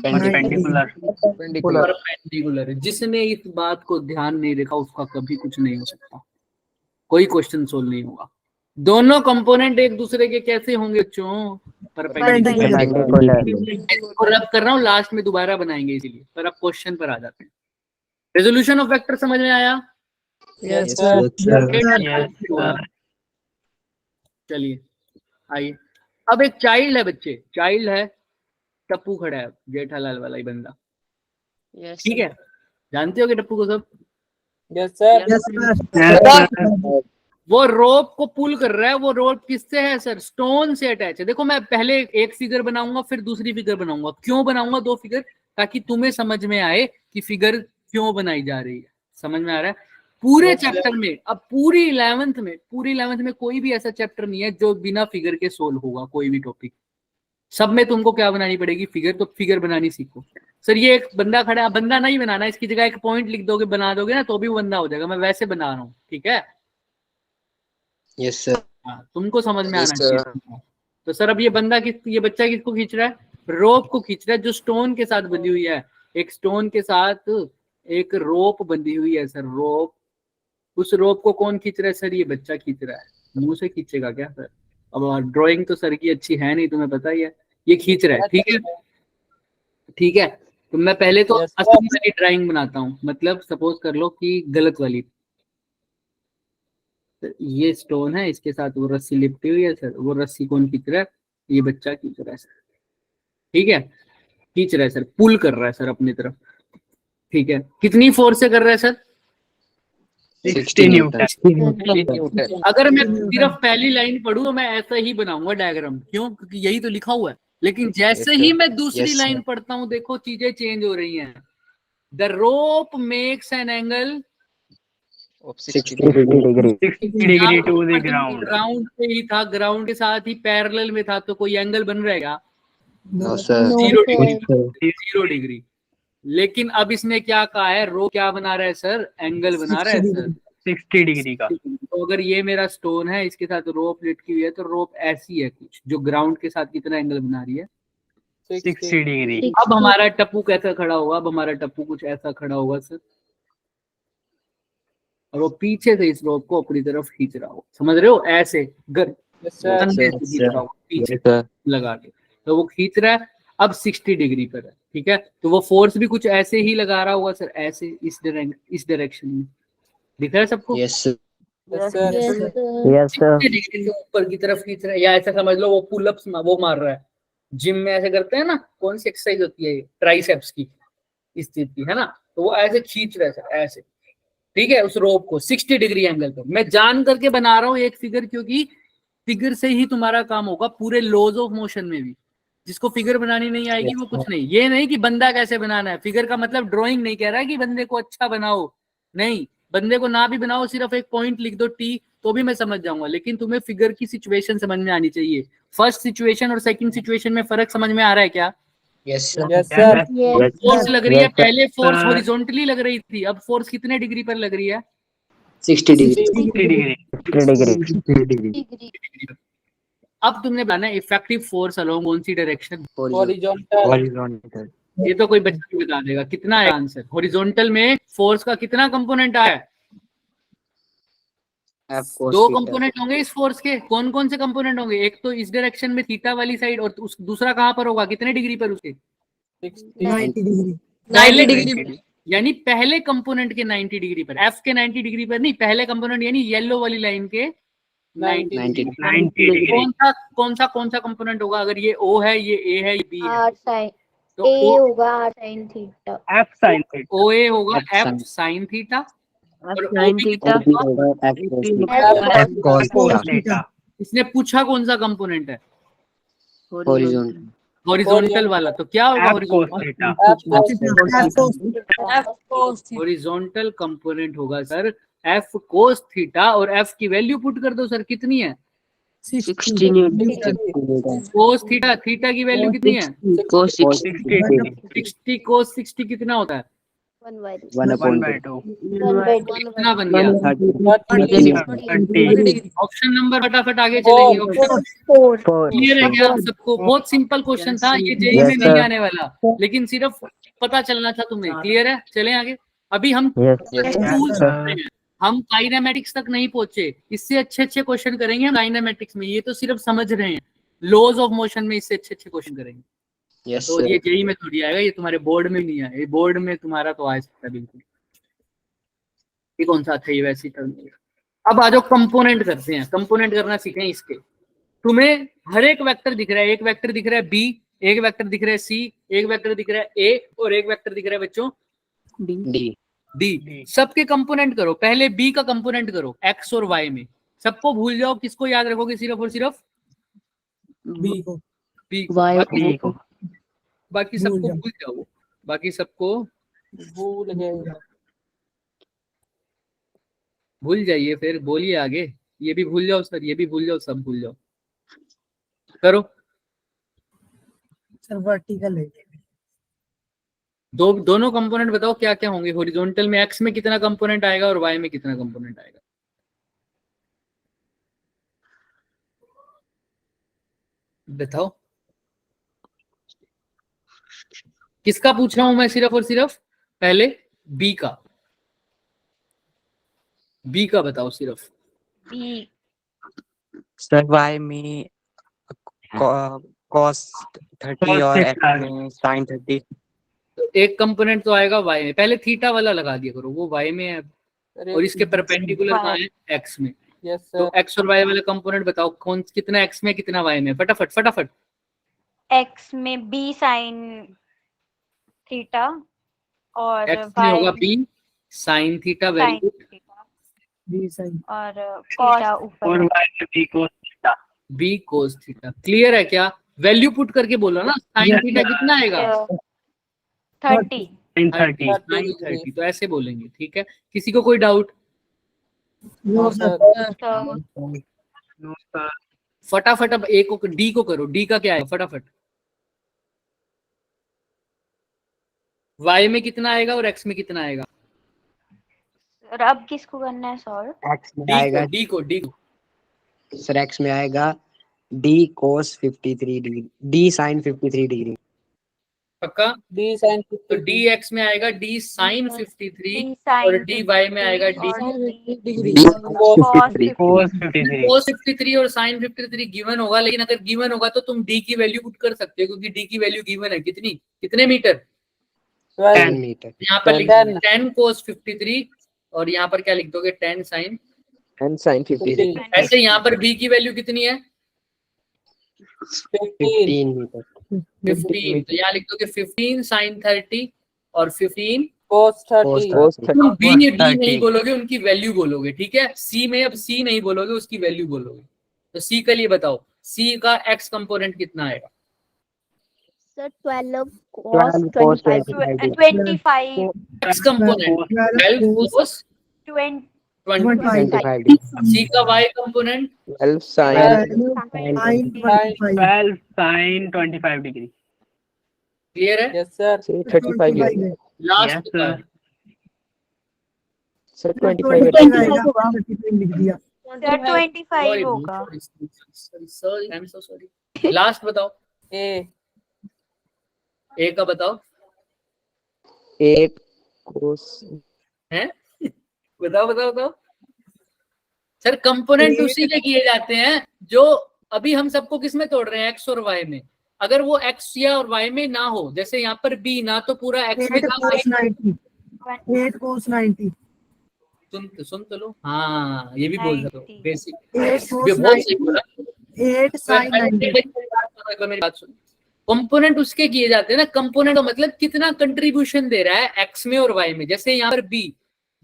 Perpendicular. परपेंडिकुलर। जिसने इस बात को ध्यान नहीं रखा उसका कभी कुछ नहीं हो सकता, कोई क्वेश्चन सोल्व नहीं होगा। दोनों कंपोनेंट एक दूसरे के कैसे होंगे बच्चों? परपेंडिकुलर। Perpendicular. और अब कर रहा हूँ लास्ट में दोबारा बनाएंगे इसीलिए, पर अब क्वेश्चन पर आ जाते हैं। रेजोल्यूशन ऑफ वेक्टर समझ में आया? Yes, Yes, sir. Yes, sir. चलिए आइए, अब एक चाइल्ड है बच्चे, चाइल्ड है, टप्पू खड़ा है, जेठालाल वाला ही बंदा, Yes. ठीक है? जानते हो कि टप्पू को सब? Yes, sir. Yes, sir. Yes, sir. वो रोप को पुल कर रहा है। वो रोप किससे है सर? स्टोन से अटैच है। देखो मैं पहले एक फिगर बनाऊंगा फिर दूसरी फिगर बनाऊंगा। क्यों बनाऊंगा दो फिगर? ताकि तुम्हें समझ में आए कि फिगर क्यों बनाई जा रही है। समझ में आ रहा है? पूरे चैप्टर में, अब पूरी 11th में कोई भी ऐसा चैप्टर नहीं है जो बिना फिगर के सोल्व होगा, कोई भी टॉपिक। सब में तुमको क्या बनानी पड़ेगी? फिगर। तो फिगर बनानी सीखो। सर ये एक बंदा खड़ा है, बंदा नहीं बनाना, इसकी जगह एक पॉइंट लिख दोगे, बना दोगे ना, तो भी वो बंदा हो जाएगा। मैं वैसे बना रहा हूँ, ठीक है? Yes sir. हाँ, तुमको समझ में Yes, आना चाहिए। तो सर अब ये बच्चा किसको खींच रहा है? रोप को खींच रहा है, जो स्टोन के साथ बंधी हुई है। एक स्टोन के साथ एक रोप बंधी हुई है सर, रोप। उस रोप को कौन खींच रहा है सर? ये बच्चा खींच रहा है। मुंह से खींचेगा क्या सर? अब ड्राइंग तो सर की अच्छी है नहीं, तुम्हें पता ही है। ये खींच रहा है, ठीक है? ठीक है, तो मैं पहले तो Yes, sir. असली वाली ड्राइंग बनाता हूँ। मतलब सपोज कर लो कि गलत वाली। तो ये स्टोन है, इसके साथ वो रस्सी लिपटी हुई है सर। वो रस्सी कौन खींच रहा है? ये बच्चा खींच रहा है सर, ठीक है? खींच रहा है सर, पुल कर रहा है सर अपनी तरफ, ठीक है? कितनी फोर्स से कर रहा है सर? 60 न्यूटन। अगर मैं सिर्फ पहली लाइन पढ़ूं तो मैं ऐसा ही बनाऊंगा डायग्राम। क्यों? क्योंकि यही तो लिखा हुआ है। लेकिन जैसे Yes, ही sir. मैं दूसरी Yes, लाइन sir. पढ़ता हूं, देखो चीजें चेंज हो रही हैं। The rope makes an angle 60 degree. 60 degree to the ground. Ground पे ही था, ग्राउंड के साथ ही पैरेलल में था, तो कोई एंगल बन रहेगा? No sir. No, 0 sir. Degree, 0 degree. लेकिन अब इसने क्या कहा है? रो क्या बना रहा है सर? एंगल बना रहा है सर, 60 डिग्री का। तो अगर ये मेरा स्टोन है, इसके साथ रोप लटकी हुई है, तो रोप ऐसी है कुछ, जो ग्राउंड के साथ कितना एंगल बना रही है? 60 डिग्री। अब हमारा टप्पू कैसा खड़ा होगा? अब हमारा टप्पू कुछ ऐसा खड़ा होगा सर, और वो पीछे से इस रोप को अपनी तरफ खींच रहा हो, समझ रहे हो? ऐसे Yes, sir. कंधे से खींच रहा हो, पीछे Yes, sir. लगा के, तो वो खींच रहा है। अब 60 डिग्री पर है, ठीक है? तो वो फोर्स भी कुछ ऐसे ही लगा रहा होगा सर, ऐसे इस डायरेक्शन में। दिख रहा है सबको? Yes, sir. Yes, sir. Yes, sir. Yes, sir. 60 degree से ऊपर की तरफ खींच रहा है, या ऐसा समझ लो वो पुलअप्स वो मार रहा है। जिम में ऐसे करते हैं ना, कौन सी एक्सरसाइज होती है ये? ट्राइसेप्स की, इस चीज की, है ना? तो वो ऐसे खींच रहा है सर, ऐसे, ठीक है? उस रोप को 60 डिग्री एंगल पर। मैं जान करके बना रहा हूँ एक फिगर, क्योंकि फिगर से ही तुम्हारा काम होगा पूरे लॉज ऑफ मोशन में भी। जिसको फिगर बनानी नहीं आएगी वो कुछ नहीं। ये नहीं कि बंदा कैसे बनाना है, फिगर का मतलब ड्राइंग नहीं कह रहा है कि बंदे को अच्छा बनाओ, नहीं। बंदे को ना भी बनाओ, सिर्फ एक पॉइंट लिख दो टी, तो भी मैं समझ जाऊंगा। लेकिन तुम्हें फिगर की सिचुएशन समझ में आनी चाहिए। फर्स्ट सिचुएशन और सेकंड सिचुएशन में फर्क समझ में आ रहा है क्या? Yes, sir. Yes, sir. Yes, force लग रही है, Yes, sir. पहले फोर्स Sir. हॉरिजॉन्टली लग रही थी, अब फोर्स कितने डिग्री पर लग रही है? 60 डिग्री। 60 डिग्री। 60 degree. degree. अब तुमने बनाना इफेक्टिव फोर्स अलोंग कौन सी डायरेक्शन? Horizontal. Horizontal. ये तो कोई बच्चा भी बता देगा। कितना है आंसर? हॉरिजॉन्टल में फोर्स का कितना कंपोनेंट आया है? F cos दो theta. कंपोनेंट होंगे इस फोर्स के। कौन कौन से कंपोनेंट होंगे? एक तो इस डायरेक्शन में थीटा वाली साइड, और दूसरा कहाँ पर होगा? कितने डिग्री पर उसके? 60 90 डिग्री। यानी पहले कंपोनेंट के 90 डिग्री पर, एफ के 90 डिग्री पर नहीं, पहले कंपोनेंट यानी येलो वाली लाइन के 90 90 डिग्री। कौन सा कंपोनेंट होगा? अगर ये O है, ये A है, ये B है, R sin. तो A होगा R sin theta. F sin theta. OA होगा F F sin थीटा, और sin OB theta. OB होगा F cos theta. F cos cos theta. theta. इसने पूछा कौन सा कंपोनेंट है? Horizontal. हॉरिजॉन्टल वाला। तो क्या होगा F cos theta. Horizontal component होगा सर F cos थीटा, और F की वैल्यू पुट कर दो सर, कितनी है? 60 Newton. cos थीटा, थीटा की वैल्यू कितनी है? Cos 60. 60 cos 60 कितना होता है? 1 by 1 1 upon by 2. 2. 1 by 2. कितना बन गया? 30. ऑप्शन नंबर फटाफट आगे चलेंगे। ऑप्शन 4. 4. क्लियर है क्या सबको? बहुत सिंपल क्वेश्चन था ये, जेई Yes, में नहीं sir. आने वाला, लेकिन सिर्फ पता चलना था तुम्हें। क्लियर है? चलें आगे। अभी हम Yes. टूल्स करते हैं, हम काइनेमेटिक्स तक नहीं पहुंचे। इससे अच्छे क्वेश्चन करेंगे हम काइनेमेटिक्स में। ये तो सिर्फ समझ रहे हैं, लॉज ऑफ मोशन में इससे अच्छे क्वेश्चन करेंगे। Yes, तो sir. ये जेई में थोड़ी आएगा, ये तुम्हारे बोर्ड में नहीं आएगा। ये बोर्ड में तुम्हारा तो आ सकता है बिल्कुल। ये कौन सा था? ये वैसे ही। अब आ जाओ कंपोनेंट करते हैं। कंपोनेंट करना सीखें इसके। तुम्हें हर एक वेक्टर दिख रहा है। एक वेक्टर दिख रहा है बी, एक वेक्टर दिख रहा है सी, एक वेक्टर दिख रहा है ए, और एक वेक्टर दिख रहा है बच्चों D. डी। सबके कंपोनेंट करो। पहले बी का कंपोनेंट करो एक्स और वाई में। सबको भूल जाओ, किसको याद रखोगे? सिर्फ और सिर्फ B को. बी। D को. बाकी सबको भूल जाओ, बाकी सबको भूल गए. भूल जाइए, फिर बोलिए आगे। ये भी भूल जाओ सर, ये भी भूल जाओ, सब भूल जाओ। करो। सर वर्टिकल है। दोनों कंपोनेंट बताओ क्या क्या होंगे। हॉरिजॉन्टल में एक्स में कितना कंपोनेंट आएगा और वाई में कितना कंपोनेंट आएगा। बताओ। किसका पूछ रहा हूं मैं? सिर्फ और सिर्फ पहले बी का। बी का बताओ सिर्फ। बी सर वाई में cos 30 और Cos x में sin 30। तो एक कंपोनेंट तो आएगा वाई में, पहले थीटा वाला लगा दिया करो, वो वाई में है और इसके परपेंडिकुलर कहाँ है? एक्स में। यस तो एक्स और वाई वाला कंपोनेंट बताओ, कौन कितना एक्स में कितना वाई में? फटाफट फटाफट। एक्स में बी साइन थीटा और एक्स में होगा B sine theta, very good. B sine और थीटा और ऊपर y में b cos theta. B cos theta. Clear है क्या? वैल्यू पुट करके बोलो ना, साइन थीटा कितना आएगा? 30 sin 30। 30। तो ऐसे बोलेंगे, ठीक है। किसी को कोई डाउट? No sir. तो No, sir. फटाफट अब ए को, डी को करो। डी का क्या है? फटाफट। वाई में कितना आएगा और एक्स में कितना आएगा? और अब किसको करना है सॉल्व? x में आएगा डी को सर, x में आएगा d cos 53 degree, d sin 53 degree. पक्का? बी साइन तो डी एक्स में आएगा डी साइन 53 डी और साइन डी वाई में आएगा डी डिग्री। cos 53। cos 53 और sin 53 गिवन होगा। लेकिन अगर गिवन होगा तो तुम डी की वैल्यू पुट कर सकते हो, क्योंकि डी की वैल्यू गिवन है। कितनी? कितने मीटर? 10 मीटर। यहाँ पर लिख दोगे 10 cos 53 और यहाँ पर क्या लिख दोगे? 10 sin। 10 sin 53। ऐसे यहाँ पर बी की वैल्यू कितनी है? 15 मीटर। 15। तो यहाँ लिख दोगे 15 sin 30 और 15 cos cos 30। तुम बी नहीं बोलोगे, उनकी वैल्यू बोलोगे, ठीक है। सी में अब सी नहीं बोलोगे, उसकी वैल्यू बोलोगे। तो सी के लिए बताओ, सी का एक्स कंपोनेंट कितना आएगा? Sir 12 12 cos 25 25 X component 12 cos 20 25। C का Y component 12 sin 12 sin 25 degree. Clear है? यस सर 35 है। Last Yes, sir. सर 25 लिख दिया। सर 25 होगा। Sorry I am so sorry. Last बताओ, ए का बताओ। 8 cos हैं? बताओ। सर कंपोनेंट उसी के किए जाते हैं जो अभी हम सबको किस में तोड़ रहे हैं? एक्स और वाई में। अगर वो एक्स या और वाई में ना हो, जैसे यहाँ पर बी ना तो पूरा एक्स में था, 8 cos 90 सुन तो लो। हाँ, ये भी बोल सकते हो, बेसिक 8 cos बहुत सही बोला। 8 sin 90 मेरी बात सुन। कंपोनेंट उसके किए जाते हैं ना। कंपोनेंट का मतलब कितना कंट्रीब्यूशन दे रहा है एक्स में और वाई में। जैसे यहाँ पर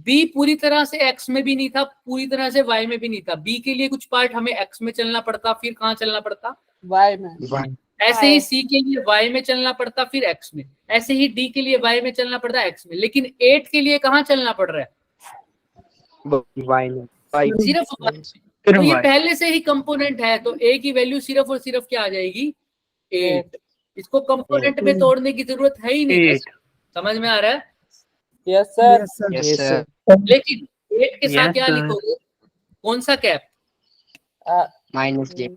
बी पूरी तरह से एक्स में भी नहीं था, पूरी तरह से वाई में भी नहीं था। बी के लिए कुछ पार्ट हमें एक्स में चलना पड़ता, फिर कहाँ चलना पड़ता? y में। ऐसे ही सी के लिए वाई में चलना पड़ता, फिर एक्स में। ऐसे ही डी के लिए वाई में चलना पड़ता, एक्स में। लेकिन 8 के लिए कहाँ चलना पड़ रहा है? y में सिर्फ y में। तो ये पहले से ही कंपोनेंट है, तो ए की वैल्यू सिर्फ और सिर्फ क्या आ जाएगी? 8। इसको कंपोनेंट में तोड़ने की जरूरत है ही नहीं। समझ में आ रहा है? यस सर yes sir लेकिन 8 के साथ Yes, क्या sir. लिखोगे? कौन सा cap? minus j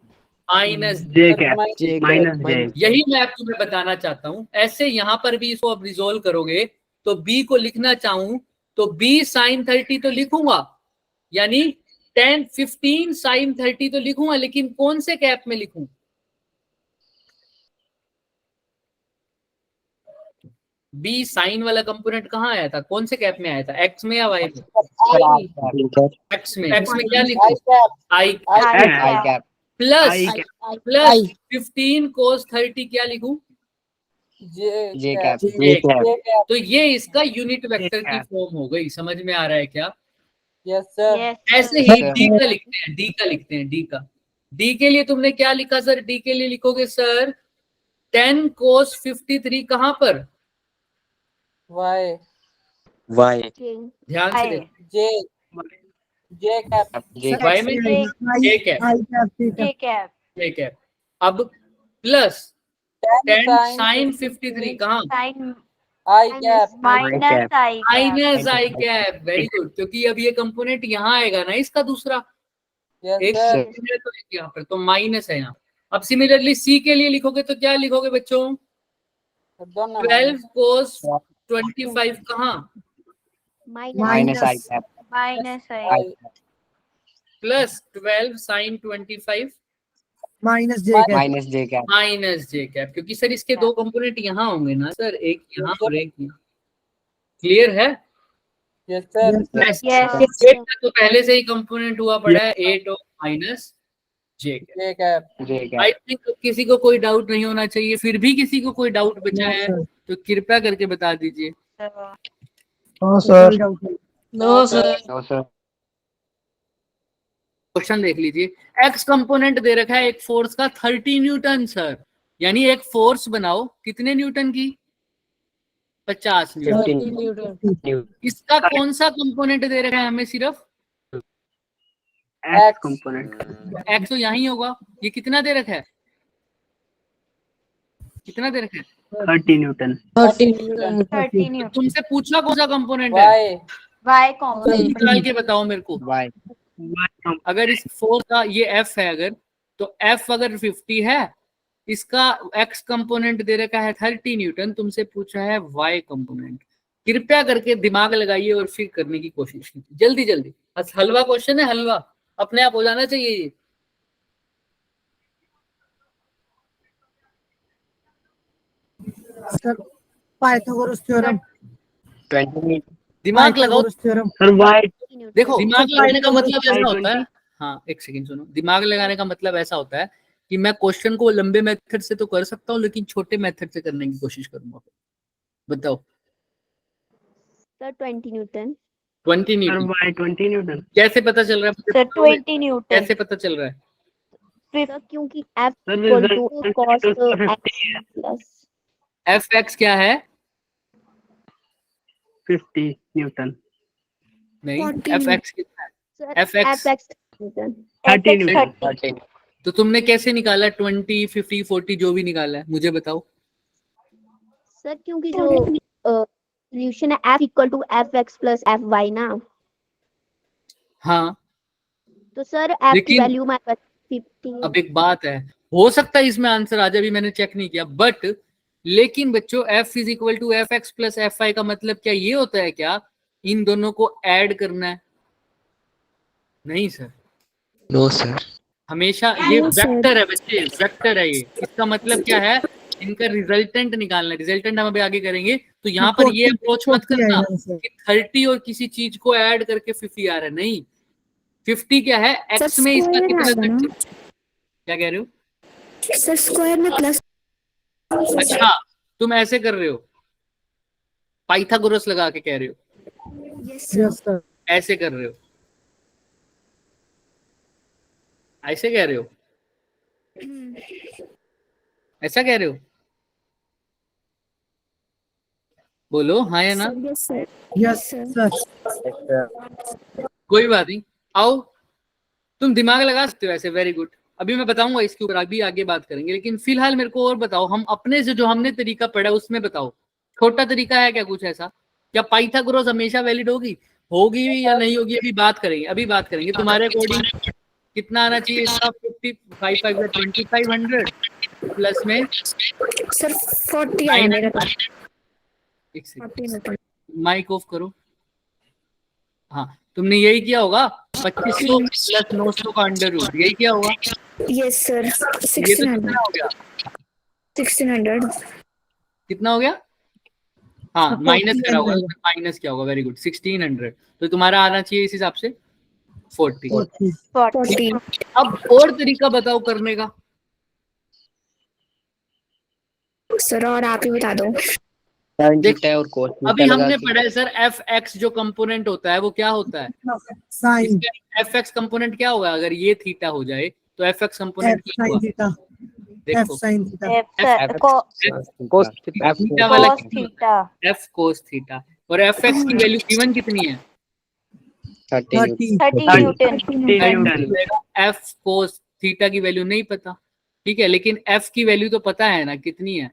minus. j cap j minus j। यही मैं आप तुम्हें बताना चाहता हूं। ऐसे यहाँ पर भी इसको अब रिजोल्व करोगे तो बी को लिखना चाहूं तो b sin 30 तो लिखूंगा, यानी 15 sin 30 तो लिखूंगा, लेकिन कौन से कैप में लिखूं? बी साइन वाला कंपोनेंट कहाँ आया था? कौन से कैप में आया था? एक्स में या वाई में? एक्स में। एक्स में क्या लिखूं? आई I cap प्लस 15 cos 30 क्या लिखूं? j cap तो ये इसका यूनिट वेक्टर की फॉर्म हो गई। समझ में आ रहा है क्या? यस सर ऐसे ही डी का लिखते हैं, डी के लिए तुमने क्या लिखा सर? डी के लिए लिखोगे सर 10 cos 53 कहां पर? y y ध्यान से देखो। J cap. J Y में J cap, J cap. J cap. अब प्लस 10 sin 53 कहाँ? Sin I cap. minus I cap. Minus I cap, very good, क्योंकि अब ये कंपोनेंट यहाँ आएगा ना इसका दूसरा, Yes एक sir. है तो एक यहाँ पर, तो माइनस है यहाँ। अब सिमिलरली सी के लिए लिखोगे तो क्या लिखोगे बच्चों? दोनों 12 cos 25 कहाँ? Minus I cap Minus I. I. Plus 12 sin 25 minus J cap minus J cap, क्योंकि सर इसके दो कंपोनेंट यहाँ होंगे ना सर, एक यहाँ और एक यहाँ। क्लियर है? Yes sir. Yes. 8 का तो पहले से ही कंपोनेंट हुआ पड़ा है, 8 और minus J cap. J cap. J cap I think किसी को कोई डाउट नहीं होना चाहिए, फिर भी किसी को कोई डाउट बचा है तो कृपया करके बता दीजिए। No sir. No sir question देख लीजिए, एक्स कंपोनेंट दे रखा है एक फोर्स का 30 न्यूटन सर, यानी एक फोर्स बनाओ कितने न्यूटन की? 50 न्यूटन। इसका कौन सा कंपोनेंट दे रखा है हमें? सिर्फ X component. एक्स तो यही होगा। ये कितना दे रखा है? कितना दे रखा है? 30 Newton. 30 Newton. तुमसे पूछा कौन सा कंपोनेंट है? Y. Y component. निकाल के बताओ मेरे को। Y Y component. अगर इस फोर्स का ये एफ है, अगर तो एफ अगर 50 है, इसका एक्स कंपोनेंट दे रखा है 30 न्यूटन, तुमसे पूछा है वाई कंपोनेंट। कृपया करके दिमाग लगाइए और फिर करने की कोशिश कीजिए जल्दी जल्दी। बस हलवा क्वेश्चन है, हलवा अपने आप हो जाना चाहिए ये। Pythagoras theorem. 20 दिमाग लगाओ। Sir, Y. देखो दिमाग लगाने का मतलब ऐसा I20. होता है, हाँ एक सेकंड सुनो, दिमाग लगाने का मतलब ऐसा होता है कि मैं क्वेश्चन को लंबे मेथड से तो कर सकता हूँ, लेकिन छोटे मेथड से करने की कोशिश करूंगा। बताओ। Sir 20 Newton. 20 Sir, Newton Y 20 Newton. कैसे पता चल रहा है? Sir, 20 Newton. कैसे पता चल रहा है? सर क्योंकि F Sir, equal result to cos 50 x plus F X क्या है? 50 Newton. नहीं, 40 एफ एक्स कितना है? Sir FX. FX Newton. 30 Newton. 30 तो तुमने कैसे निकाला? 20, 50, 40 जो भी निकाला है मुझे बताओ। सर क्योंकि जो सॉल्यूशन है F equal to Fx plus Fy ना, हाँ, तो सर F की लेकिन- वैल्यू हमारे पास 50 अब एक बात है, हो सकता है इसमें आंसर आ जाए, अभी मैंने चेक नहीं किया, बट लेकिन बच्चों F is equal to F X plus F I का मतलब क्या ये होता है क्या इन दोनों को ऐड करना है? नहीं सर, नो सर हमेशा ये वेक्टर है बच्चे, वेक्टर है ये। इसका मतलब क्या है? इनका रिजल्टेंट निकालना है। रिजल्टेंट हम अभी आगे करेंगे, तो यहाँ पर ये अप्रोच मत करना कि 30 और किसी चीज को ऐड करके 50 आ रहा है। नहीं, 50 क्या है एक्स में, इसका कितना घंटे? क्या कह रहे हो? सर स्क्वायर में प्लस। अच्छा, तुम ऐसे कर रहे हो, पाइथागोरस लगा के कह रहे हो, यस सर। ऐसे कर रहे हो, ऐसे कह रहे हो, ऐसा कह रहे हो? बोलो हाँ या ना। Yes sir. Yes sir. कोई बात नहीं, आओ तुम दिमाग लगा सकते हो ऐसे, वेरी गुड। अभी मैं बताऊंगा इसके ऊपर, अभी आगे बात करेंगे, लेकिन फिलहाल मेरे को और बताओ, हम अपने से जो हमने तरीका पढ़ा है उसमें बताओ, छोटा तरीका है क्या कुछ ऐसा? क्या पाइथागोरस हमेशा वैलिड होगी होगी या नहीं होगी? अभी बात करेंगे, अभी बात करेंगे। तुम्हारे अकॉर्डिंग कितना आना चाहिए इसका? 55 2500 प्लस में सर 40 आया मेरे पास। एक सेकंड, माइक ऑफ करो। हाँ, तुमने यही किया होगा, 2500 प्लस 900 का अंडर रूट, यही किया होगा। Yes sir. ये तो कितना हो गया? 1600। कितना हो गया? हाँ, माइनस करा होगा, माइनस क्या होगा? Very good, 1600। तो तुम्हारा आना चाहिए इस हिसाब से 40। 40. अब और तरीका बताओ करने का। सर और आप ही बता दो। थीटा और cos थीटा अभी लगा हमने के- पढ़ा है सर, एफ एक्स जो कंपोनेंट होता है वो क्या होता है? साइन एफ एक्स कंपोनेंट क्या होगा? अगर ये थीटा हो जाए तो एफ एक्स कंपोनेंट क्या होगा? थीटा देखो, sine theta F sir, cos theta theta वाला cos theta. F cos theta, और एफ एक्स की वैल्यू गिवन कितनी है? 30 30 30 Newton. 30 Newton. F cos theta की वैल्यू नहीं पता, ठीक है, लेकिन एफ की वैल्यू तो पता है ना कितनी है,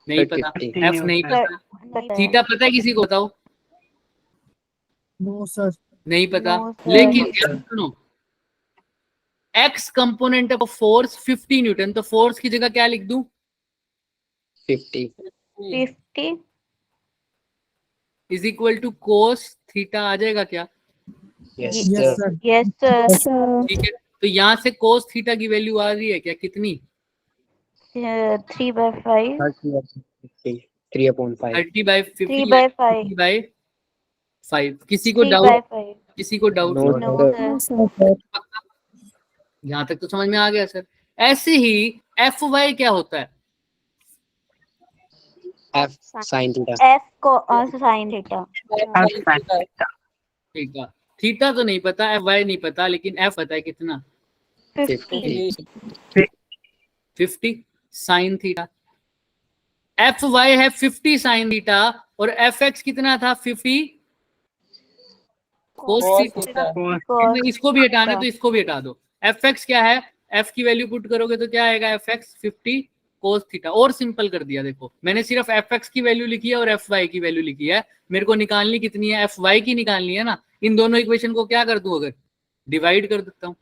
नहीं पता, 30 एफ नहीं पता, थीटा पता है किसी को, बताओ, नो सर नहीं पता, No, sir. लेकिन ध्यान सुनो, X component of force 50 newton, तो फोर्स की जगह क्या लिख दूं, 50 50 is equal to cos theta आ जाएगा क्या, yes yes sir sir yes sir. ठीक है, तो यहाँ से कोस थीटा की वैल्यू आ रही है क्या, कितनी, 3/5 3/5 30/50 3/5 3/5, किसी को डाउट, 3/5 किसी को doubt, No, no sir. Sir. यहाँ तक तो समझ में आ गया सर। ऐसे ही एफ वाई क्या होता है, F sin theta एफ को sin थीटा। ठीक है, थीटा तो नहीं पता, एफ वाई नहीं पता, लेकिन एफ पता है कितना, 50 50 साइन थीटा, एफ वाई है 50 साइन थीटा, और एफ एक्स कितना था 50 कोस थीटा, इसको भी हटाना है तो इसको भी हटा दो, एफ एक्स क्या है, एफ की वैल्यू पुट करोगे तो क्या आएगा, एफ एक्स 50 कोस थीटा, और सिंपल कर दिया, देखो मैंने सिर्फ एफ एक्स की वैल्यू लिखी है और एफ वाई की वैल्यू लिखी है, मेरे को निकालनी कितनी है, एफ वाई की निकालनी है ना, इन दोनों इक्वेशन को क्या कर दूं, अगर डिवाइड कर देता हूं,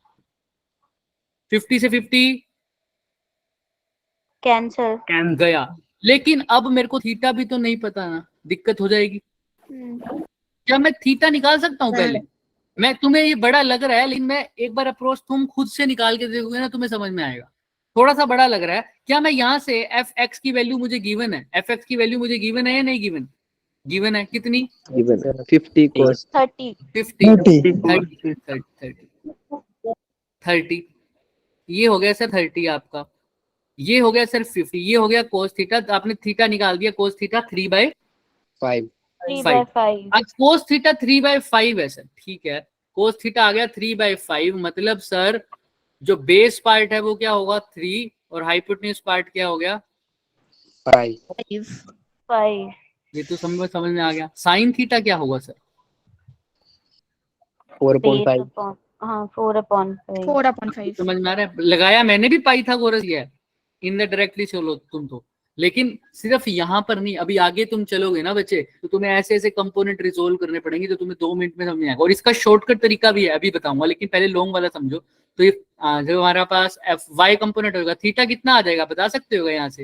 50 से 50 कैंसिल। गया, लेकिन अब मेरे को थीटा भी तो नहीं पता ना, दिक्कत हो जाएगी, क्या मैं थीटा निकाल सकता हूँ पहले, मैं, तुम्हें ये बड़ा लग रहा है, लेकिन मैं एक बार अप्रोच तुम खुद से निकाल के देखोगे ना, तुम्हें समझ में आएगा, थोड़ा सा बड़ा लग रहा है, क्या मैं यहाँ से एफ एक्स की वैल्यू मुझे गिवन है, एफ एक्स की वैल्यू मुझे गिवन है या नहीं गिवन, गिवन है, कितनी, given 50 cos 30 30 ये हो गया सर 30 आपका, ये हो गया सर 50, ये हो गया कोस थीटा, तो आपने थीटा निकाल दिया, कोस थीटा 3/5, 3/5 आज कोस थीटा 3/5 है सर, ठीक है, कोस थीटा आ गया 3/5, मतलब सर जो बेस पार्ट है वो क्या होगा 3, और हाइपोटेन्यूज पार्ट क्या हो गया 5 5 ये तो समझ में आ गया, साइन थीटा क्या होगा सर, 4/5 हाँ 4/5 समझ में आ रहा है, लगाया मैंने भी पाइथागोरस ही है, इनडायरेक्टली चलो तुम तो, लेकिन सिर्फ यहाँ पर नहीं, अभी आगे तुम चलोगे ना बच्चे, तो तुम्हें ऐसे ऐसे कंपोनेंट रिजोल्व करने पड़ेंगे जो तुम्हें 2 मिनट में समझ में आएगा, और इसका शॉर्टकट तरीका भी है, अभी बताऊंगा, लेकिन पहले लॉन्ग वाला समझो, तो ये जो हमारा पास एफ वाई कंपोनेंट होगा, थीटा कितना आ जाएगा बता सकते हो यहाँ से,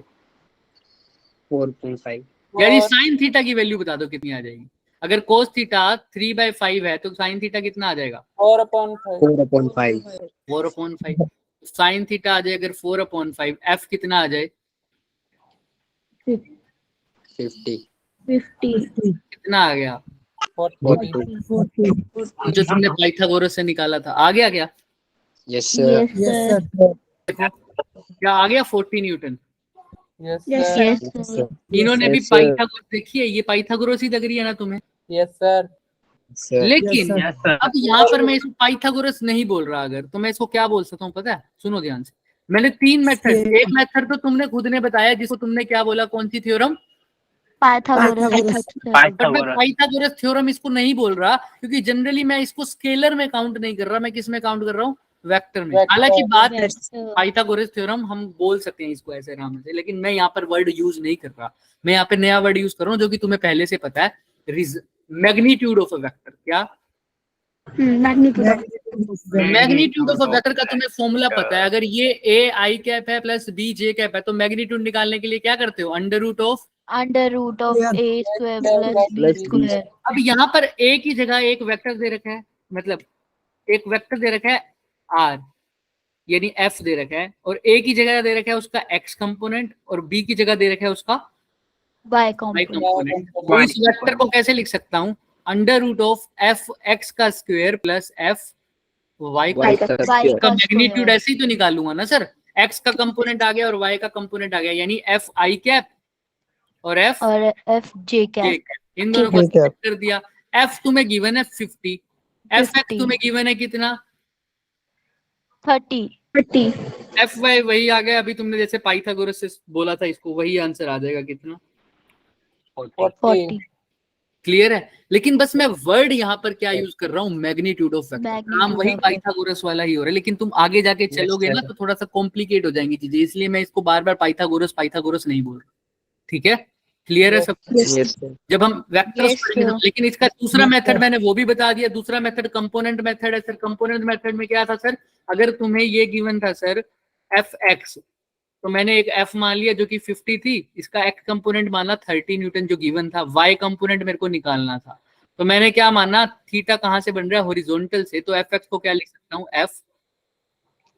4.5 यानी साइन थीटा की वैल्यू बता दो कितनी आ जाएगी, अगर कोस थीटा 3/5 है तो साइन थीटा कितना आ जाएगा 4/5 4/5, साइन थीटा आ जाए अगर 4/5, एफ कितना आ जाए 50 कितना आ गया 40 जो तुमने पाइथागोरस से निकाला था, आ गया क्या, यस सर यस सर क्या आ गया 40 न्यूटन, यस इन्होंने भी Yes, sir. पाइथागोरस देखी है, ये पाइथागोरस ही लग रही है ना तुम्हें, सर लेकिन Yes, यस सर। अब यहाँ पर मैं इसको पाइथागोरस नहीं बोल रहा, अगर तो मैं इसको क्या बोल सकता हूँ पता है, सुनो ध्यान से, मैंने 3 मेथड, एक मेथड तो तुमने खुद ने बताया जिसको तुमने क्या बोला, कौन सी थ्योरम, पाइथागोरस बट मैं पाइथागोरस थ्योरम इसको नहीं बोल रहा, क्योंकि जनरली मैं इसको स्केलर में काउंट नहीं कर रहा, मैं किस में काउंट कर रहा हूँ, वेक्टर में, हालांकि बात है पाइथागोरस थ्योरम हम बोल सकते हैं इसको ऐसे नाम से, लेकिन मैं यहाँ पर वर्ड यूज नहीं कर रहा, मैं यहाँ पे नया वर्ड यूज कर रहा हूँ जो कि तुम्हें पहले से पता है, मैग्नीट्यूड ऑफ अ वेक्टर, क्या मैग्नीट्यूड ऑफ अ वेक्टर का तुम्हें फॉर्मूला पता है, अगर ये ए आई कैप है प्लस बी जे कैप है, तो मैग्नीट्यूड निकालने के लिए क्या करते हो, under root of a square plus b square। अब यहाँ पर ए की जगह एक वेक्टर दे रखा है, मतलब एक वेक्टर दे रखा है आर, यानी एफ दे रखा है, और ए की जगह दे रखा है उसका एक्स कंपोनेंट, और बी की जगह दे रखा है उसका y y component। कंपोनेंट, तो इस वेक्टर को कैसे लिख सकता हूँ, under root of F X का square plus F Y Y का, का y square. का का मैग्नीट्यूड square। ऐसे ही तो निकालूंगा ना सर, एक्स का कंपोनेंट आ गया और वाई का कंपोनेंट आ गया, यानी एफ आई कैप और एफ और f j cap। इन दोनों को सेट कर दिया, एफ तुम्हें गिवन है 50, एफ एक्स तुम्हें गिवन है कितना 30 एफ वाई वही आ गया, अभी तुमने जैसे पाइथागोरस से बोला था इसको, वही आंसर आ जाएगा कितना 40 क्लियर है? लेकिन बस मैं वर्ड यहाँ पर क्या यूज कर रहा हूँ, मैग्नीट्यूड ऑफ वेक्टर। Magnitude नाम वही of पाइथागोरस वाला ही हो रहा है, लेकिन तुम आगे जाके चलोगे ना तो थोड़ा सा कॉम्प्लिकेट हो जाएंगी चीजें, इसलिए मैं इसको बार बार पाइथागोरस पाइथागोरस नहीं बोल रहा। ठीक है, क्लियर है सब? Yes, sir. जब हम वेक्टर्स Yes, पढ़ेंगे sir. लेकिन इसका दूसरा मेथड मैंने वो भी बता दिया। दूसरा मेथड कंपोनेंट मेथड है सर। कंपोनेंट मेथड में क्या था सर, अगर तुम्हें ये गिवन था सर एफ एक्स, तो मैंने एक एफ मान लिया जो कि 50 थी, इसका एक्स कंपोनेंट माना 30 न्यूटन जो गिवन था, वाई कंपोनेंट मेरे को निकालना था, तो मैंने क्या माना, थीटा कहाँ से बन रहा है, हॉरिजॉन्टल से, तो एफ एक्स को क्या लिख सकता हूँ, एफ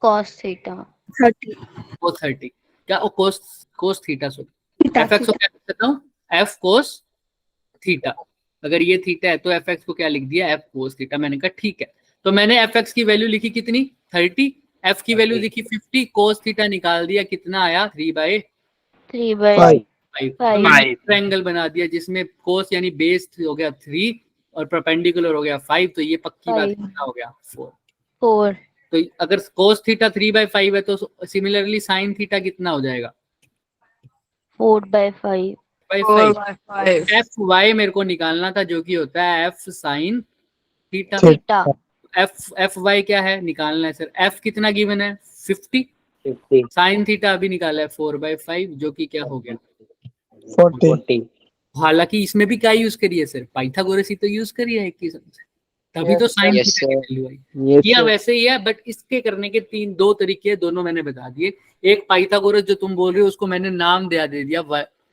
cos theta 30 को 30 क्या cos theta, sorry F x को क्या लिख सकता हूँ, एफ कोस थीटा। अगर ये थीटा है तो एफ एक्स को क्या लिख दिया, एफ कोस थीटा। मैंने कहा ठीक है, तो मैंने एफ एक्स की वैल्यू लिखी कितनी, 30, एफ की वैल्यू लिखी 50, कोस थीटा निकाल दिया, कितना आया 3/5 ट्रायंगल बना दिया जिसमें कोस यानी बेस हो गया 3 और परपेंडिकुलर हो गया 5, तो ये पक्की बात 5 कितना हो गया 4। 4 तो अगर कोस थीटा 3/5 है तो सिमिलरली साइन थीटा कितना हो जाएगा, 4/5 एफ वाई मेरे को निकालना था जो कि होता है F sine theta. Theta F Y क्या है निकालना है सर, एफ कितना गिवन है 50, साइन थीटा अभी निकाला है 4/5 जो कि क्या हो गया 40. हालांकि इसमें भी क्या यूज करिए सर, पाइथागोरस ही तो यूज करिए एक किस्म से, तभी तो साइन Yes, थीटा की sir. वैल्यू आई। Yes, किया sir. वैसे ही है, बट इसके करने के दो तरीके, दोनों मैंने बता दिए। एक पाइथागोरस जो तुम बोल रहे हो उसको मैंने नाम दे दिया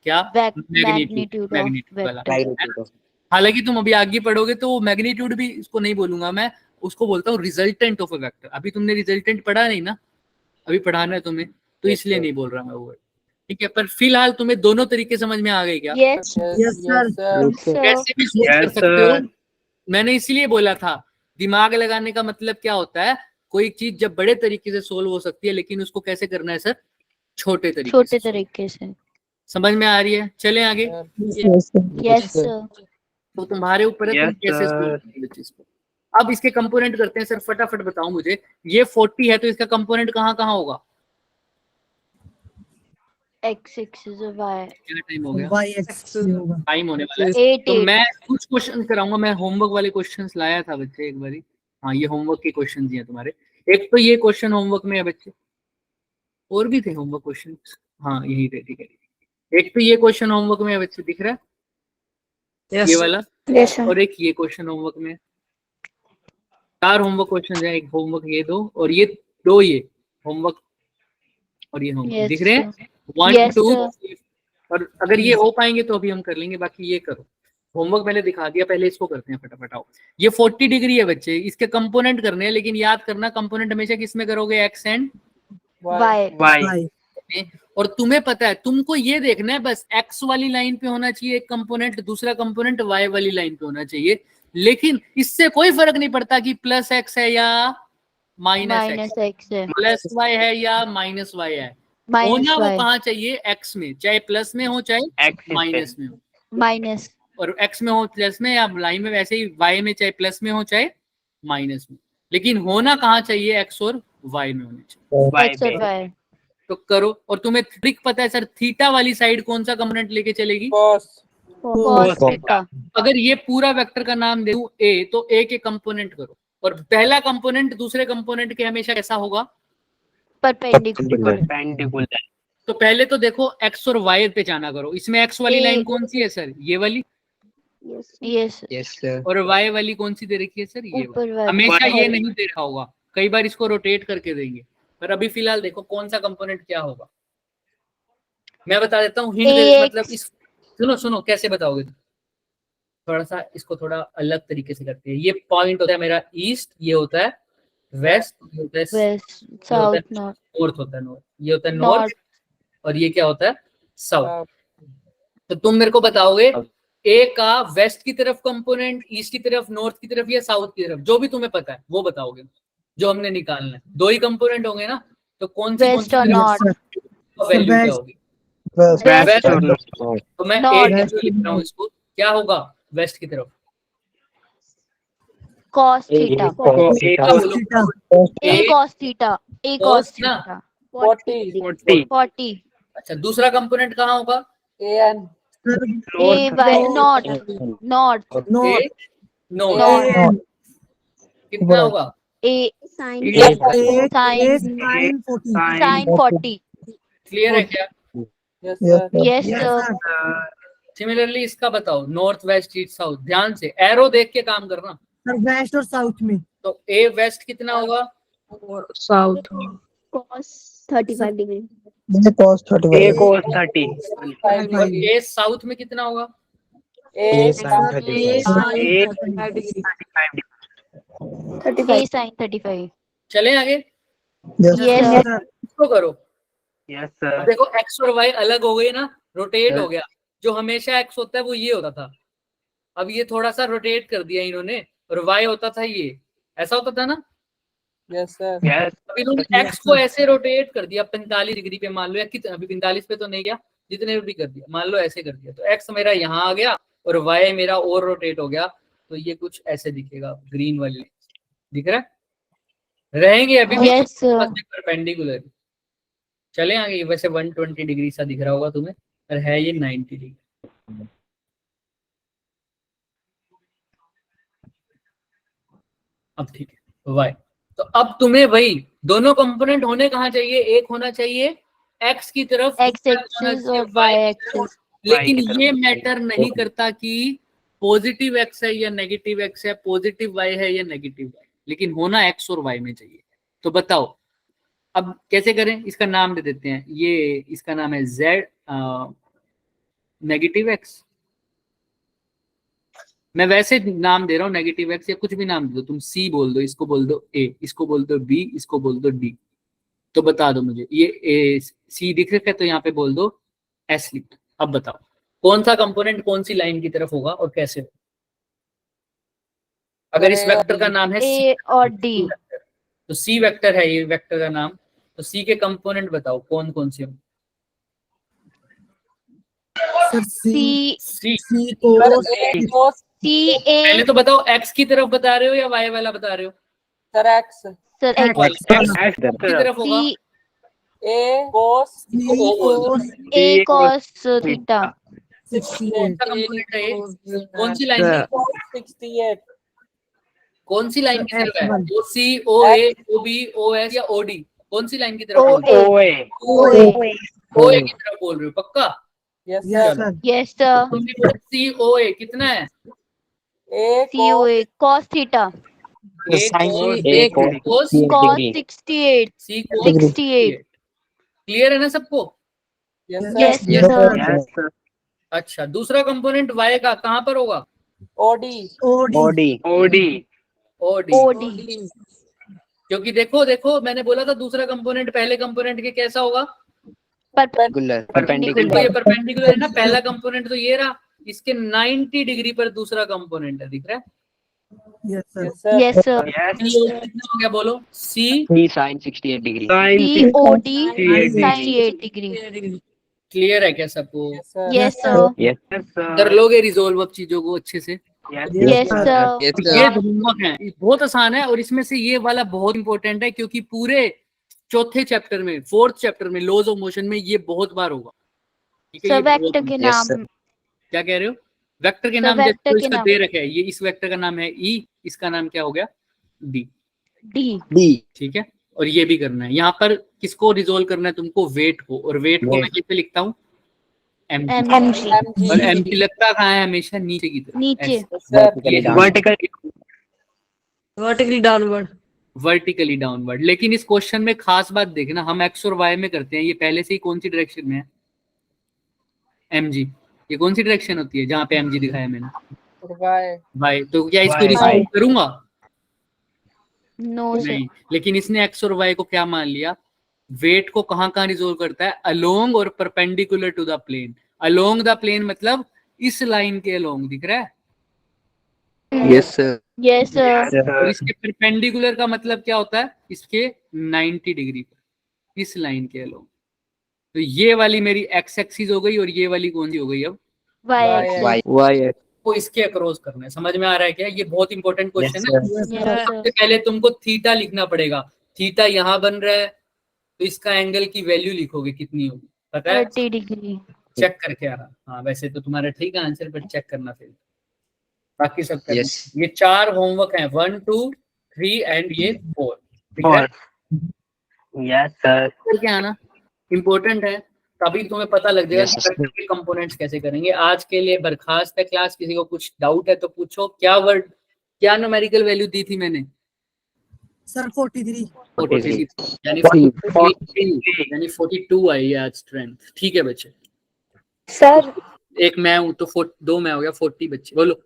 क्या, मैग्नीट्यूड मैग्नीट्यूड ऑफ वाला। वेक्टर हालांकि तुम अभी आगे पढ़ोगे तो मैग्नीट्यूड भी इसको नहीं बोलूंगा मैं, उसको बोलता हूँ रिजल्टेंट ऑफ अ वेक्टर। अभी तुमने रिजल्टेंट पढ़ा नहीं ना, अभी पढ़ाना है तुम्हें, तो इसलिए नहीं बोल रहा मैं वो। ठीक है, पर फिलहाल तुम्हें दोनों तरीके समझ में आ गए क्या? Yes Yes, sir. कैसे भी सोच कर Yes, सकते हो। sir. मैंने इसलिए बोला था दिमाग लगाने का मतलब क्या होता है, कोई चीज जब बड़े तरीके से सोल्व हो सकती है, लेकिन उसको कैसे करना है सर, छोटे तरीके से समझ में आ रही है? चले आगे। यस सर तो तुम्हारे ऊपर है, तुम Yes, कैसे sir. solve करोगे चीज को। अब इसके कंपोनेंट करते हैं सर, फटाफट बताओ मुझे। ये 40 है तो इसका कंपोनेंट कहाँ कहाँ होगा, x is a y कितना टाइम हो गया, y x होगा टाइम होने वाला है। 8 तो 8 मैं कुछ क्वेश्चन कराऊंगा, मैं होमवर्क वाले क्वेश्चंस लाया था बच्चे एक बारी। हाँ, ये होमवर्क के क्वेश्चंस ही हैं तुम्हारे। एक तो ये क्वेश्चन होमवर्क में है बच्चे, और भी थे होमवर्क क्वेश्चंस, हाँ यही थे, ठीक है। एक तो ये क्वेश्चन होमवर्क में है बच्चे, दिख रहा है ये वाला, और एक ये क्वेश्चन होमवर्क में है। 4 होमवर्क क्वेश्चन है, एक होमवर्क ये 2 और ये 2 ये होमवर्क और ये होमवर्क, Yes, दिख रहे हैं sir. 1 Yes, 2 sir. और अगर ये हो पाएंगे तो अभी हम कर लेंगे, बाकी ये करो। होमवर्क मैंने दिखा दिया, पहले इसको करते हैं फटाफट। आओ, ये 40 डिग्री है बच्चे, इसके कंपोनेंट करने हैं, लेकिन याद करना कंपोनेंट हमेशा किस में करोगे, एक्स एंड y Y. और तुम्हें पता है तुमको ये देखना है बस, एक्स वाली लाइन पे होना चाहिए एक कंपोनेंट, दूसरा कंपोनेंट वाई वाली लाइन पे होना चाहिए। लेकिन इससे कोई फर्क नहीं पड़ता कि प्लस एक्स है या माइनस एक्स, x है प्लस वाई है या माइनस वाई है, होना वो कहाँ चाहिए, एक्स में, चाहे प्लस में हो चाहे X माइनस में हो, माइनस और एक्स में हो प्लस में, या लाइन में वैसे ही वाई में चाहे प्लस में हो चाहे माइनस में, लेकिन होना कहाँ चाहिए, एक्स और वाई में होने चाहिए। Y x और पे. y तो करो, और तुम्हें ट्रिक पता है सर, थीटा वाली साइड कौन सा कंपोनेंट लेके चलेगी, cos theta अगर ये पूरा वेक्टर का नाम दे दूं ए, तो ए के कंपोनेंट करो, और पहला कंपोनेंट दूसरे कंपोनेंट के हमेशा कैसा होगा, perpendicular Perpendicular. तो पहले तो देखो एक्स और वाई पे जाना करो। इसमें एक्स वाली ए। लाइन कौन सी है सर, ये वाली, yes Yes, sir. और वाई वाली कौन सी दे रखी है सर, ये वाली। ऊपर वाली हमेशा Y. ये नहीं दे रखा होगा, कई बार इसको रोटेट करके देंगे, पर अभी फिलहाल देखो कौन सा कंपोनेंट क्या होगा। मैं बता देता हूँ, हिंट AX. मतलब इस, सुनो कैसे बताओगे, थोड़ा सा इसको थोड़ा अलग तरीके से करते हैं। ये पॉइंट होता है मेरा ईस्ट, ये होता है वेस्ट, ये होता है west south north नॉर्थ, होता है नॉर्थ, ये होता है नॉर्थ, north और ये क्या होता है साउथ। तो तुम मेरे को बताओगे ए का वेस्ट की तरफ कंपोनेंट, ईस्ट की तरफ, नॉर्थ की तरफ या साउथ की तरफ, जो भी तुम्हें पता है वो बताओगे, जो हमने निकालना है। 2 ही कंपोनेंट होंगे ना, तो कौन सी west और north वैल्यू क्या होगी, West West. और north. तो मैं North. ए लिख रहा हूँ इसको, क्या होगा वेस्ट की तरफ, cos theta A का बोलो, a cos theta a cos Cos ना? theta 40. 40 अच्छा दूसरा कंपोनेंट कहाँ होगा, A Y not A no Not. कितना होगा? A sin sin 40. क्लियर है क्या? Yes, Yes, sir. sir. Yes sir. Similarly इसका बताओ, नॉर्थ वेस्ट ईस्ट साउथ, ध्यान से एरो देख के काम करना। सर वेस्ट और साउथ में तो ए वेस्ट कितना होगा? South cos 35 degree. ये cos 35 A cos 30 और ए साउथ में कितना होगा? A sin 35. A 35. A sin 35. चले आगे, Yes, Yes sir. sir. इसको करो। yes अब sir देखो एक्स और वाई अलग हो गई ना, रोटेट Sir. हो गया। जो हमेशा एक्स होता है वो ये होता था, अब ये थोड़ा सा रोटेट कर दिया इन्होंने, और वाई होता था ये, ऐसा होता था ना। Yes, sir. yes अब इन्होंने एक्स को ऐसे रोटेट कर दिया 45 डिग्री पे, मान लो, या कितना, अभी 45 पे तो नहीं गया, जितने भी कर दिया, मान लो ऐसे कर दिया, तो एक्स मेरा यहाँ आ गया और वाई मेरा और रोटेट हो गया, तो ये कुछ ऐसे दिखेगा, ग्रीन वाली दिख रहा है, रहेंगे अभी भी Yes sir. परपेंडिकुलर। चले आगे, वैसे 120 डिग्री सा दिख रहा होगा तुम्हें, पर है ये 90 डिग्री। अब ठीक है, वाई, तो अब तुम्हें वही दोनों कंपोनेंट होने कहाँ चाहिए? एक होना चाहिए एक्स की तरफ, X axis और Y axis. लेकिन Y की तरफ। ये मैटर नहीं करता कि पॉजिटिव एक्स है या नेगेटिव एक्स है, पॉजिटिव वाई है या नेगेटिव वाई, लेकिन होना एक्स और वाई में चाहिए। तो बताओ अब कैसे करें? इसका नाम दे देते हैं, ये इसका नाम है जेड नेगेटिव एक्स। मैं वैसे नाम दे रहा हूँ नेगेटिव एक्स, या कुछ भी नाम दे दो तुम, सी बोल दो, इसको बोल दो ए, इसको बोल दो बी, इसको बोल दो डी। तो बता दो मुझे, ये ए सी दिख रहा है तो यहाँ पे बोल दो एस लिख दो। अब बताओ कौन सा कंपोनेंट कौन सी लाइन की तरफ होगा और कैसे होगा? अगर इस वेक्टर का नाम है सी A और D. तो सी वेक्टर है ये वेक्टर का नाम, तो सी के कंपोनेंट बताओ कौन कौन से होंगे? सर C सी C को A cos, C पहले A तो बताओ एक्स की तरफ बता रहे हो या वाई वाला बता रहे हो? sir, X. sir X. X की तरफ होगा, C A cos C O बोल दो। को A cos theta. 68 कौन सा कंपोनेंट है ये? कौन सी लाइन Sir. की? 68. कौन सी लाइन की तरफ है? F1. ओ सी, ओ ए, ओ बी, ओ एस या ओ डी? कौन सी लाइन की तरफ बोल रहे हो? OA ओ ए की तरफ बोल रहे हो पक्का? Yes, Yes, sir. sir. Yes sir. तुमने बोला सी ओ ए कितना है? A C O A cos theta. A cos cos Cos 68. सी को 68. क्लियर है ना सबको? Yes, sir. Yes Yes, sir. yes sir अच्छा, दूसरा कंपोनेंट वाई का कहाँ पर होगा? OD. OD OD O D. O D. क्योंकि देखो देखो मैंने बोला था दूसरा कंपोनेंट पहले कंपोनेंट के कैसा होगा? perpendicular तो ये परपेंडिकुलर है ना, पहला कंपोनेंट तो ये रहा, इसके 90 डिग्री पर दूसरा कंपोनेंट है, दिख रहा है? Yes, sir. Yes, sir. Yes sir. yes कितना हो गया बोलो? सी C sin 68 degree sin C O D 68 68 degree. Clear है क्या सबको? Yes, sir. Yes sir. yes कर sir लोगे रिजोल्व अब चीजों को अच्छे से? yes Yes sir. ये होमवर्क है, ये बहुत आसान है, और इसमें से ये वाला बहुत इंपॉर्टेंट है, क्योंकि पूरे चौथे चैप्टर में, फोर्थ चैप्टर में, लॉज ऑफ मोशन में ये बहुत बार होगा। ठीक है, सर ये बहुत- वेक्टर के Yes, sir. नाम. क्या कह रहे हो? वेक्टर के सर, नाम वेक्टर जैसे के इसका नाम। दे रखे है, ये इस वेक्टर का नाम है ई, इसका नाम क्या हो गया? डी। D. D ठीक है, और ये भी करना है। यहाँ पर किसको रिजोल्व करना है तुमको? वेट को, और वेट को मैं कैसे लिखता हूँ? एम। MG. और एम की लगता कहाँ है? हमेशा नीचे की तरफ, नीचे. Yes, sir. vertical vertically downward. लेकिन इस क्वेश्चन में खास बात देखना, हम एक्स और वाई में करते हैं, ये पहले से ही कौन सी डायरेक्शन में है? M G. ये कौन सी डायरेक्शन होती है जहाँ पे एम जी दिखाया मैंने? Y. वाई। तो क्या इसको Y. रिजोल्व करूंगा? No sir. नहीं, लेकिन इसने एक्स और वाई को क्या मान लिया? वेट को कहाँ कहाँ रिजोल्व करता है? अलोंग और perpendicular to the plane. Along the plane मतलब इस लाइन के अलोंग, दिख रहा है? yes sir Yes sir. और इसके परपेंडिकुलर का मतलब क्या होता है? इसके 90 डिग्री पर, इस लाइन के अलोंग। तो ये वाली मेरी एक्स एक्सिस हो गई, और ये वाली कौन सी हो गई? अब Y Y. axis. Y को इसके अक्रॉस करना है। समझ में आ रहा है क्या? ये बहुत इंपॉर्टेंट क्वेश्चन है। Yes, Yes sir. sir. सबसे पहले तुमको थीटा लिखना पड़ेगा। थीटा यहाँ बन रहा है, तो इसका एंगल की वैल्यू लिखोगे कितनी होगी, पता है? 30 degree. चेक करके आना। हाँ वैसे तो तुम्हारा ठीक है आंसर, बट चेक करना फिर, बाकी सब करना। Yes. ये 4 होमवर्क हैं, 1 2 3 एंड ये 4, ठीक है? 4 यस सर करके आना, इम्पोर्टेंट है, तभी तुम्हें पता लग जाएगा Yes, कि sir. वेक्टर के कंपोनेंट्स कैसे करेंगे। आज के लिए बर्खास्त है क्लास, किसी को कुछ डाउट है तो पूछो। क्या वर्ड, क्या न्यूमेरिकल वैल्यू दी थी मैंने? सर 43। 43. यानी 43. यानी 42 आई है आज स्ट्रेंथ, ठीक है बच्चे? सर एक मैं हूँ तो 2 मैं हो गया, 40 बच्चे। बोलो।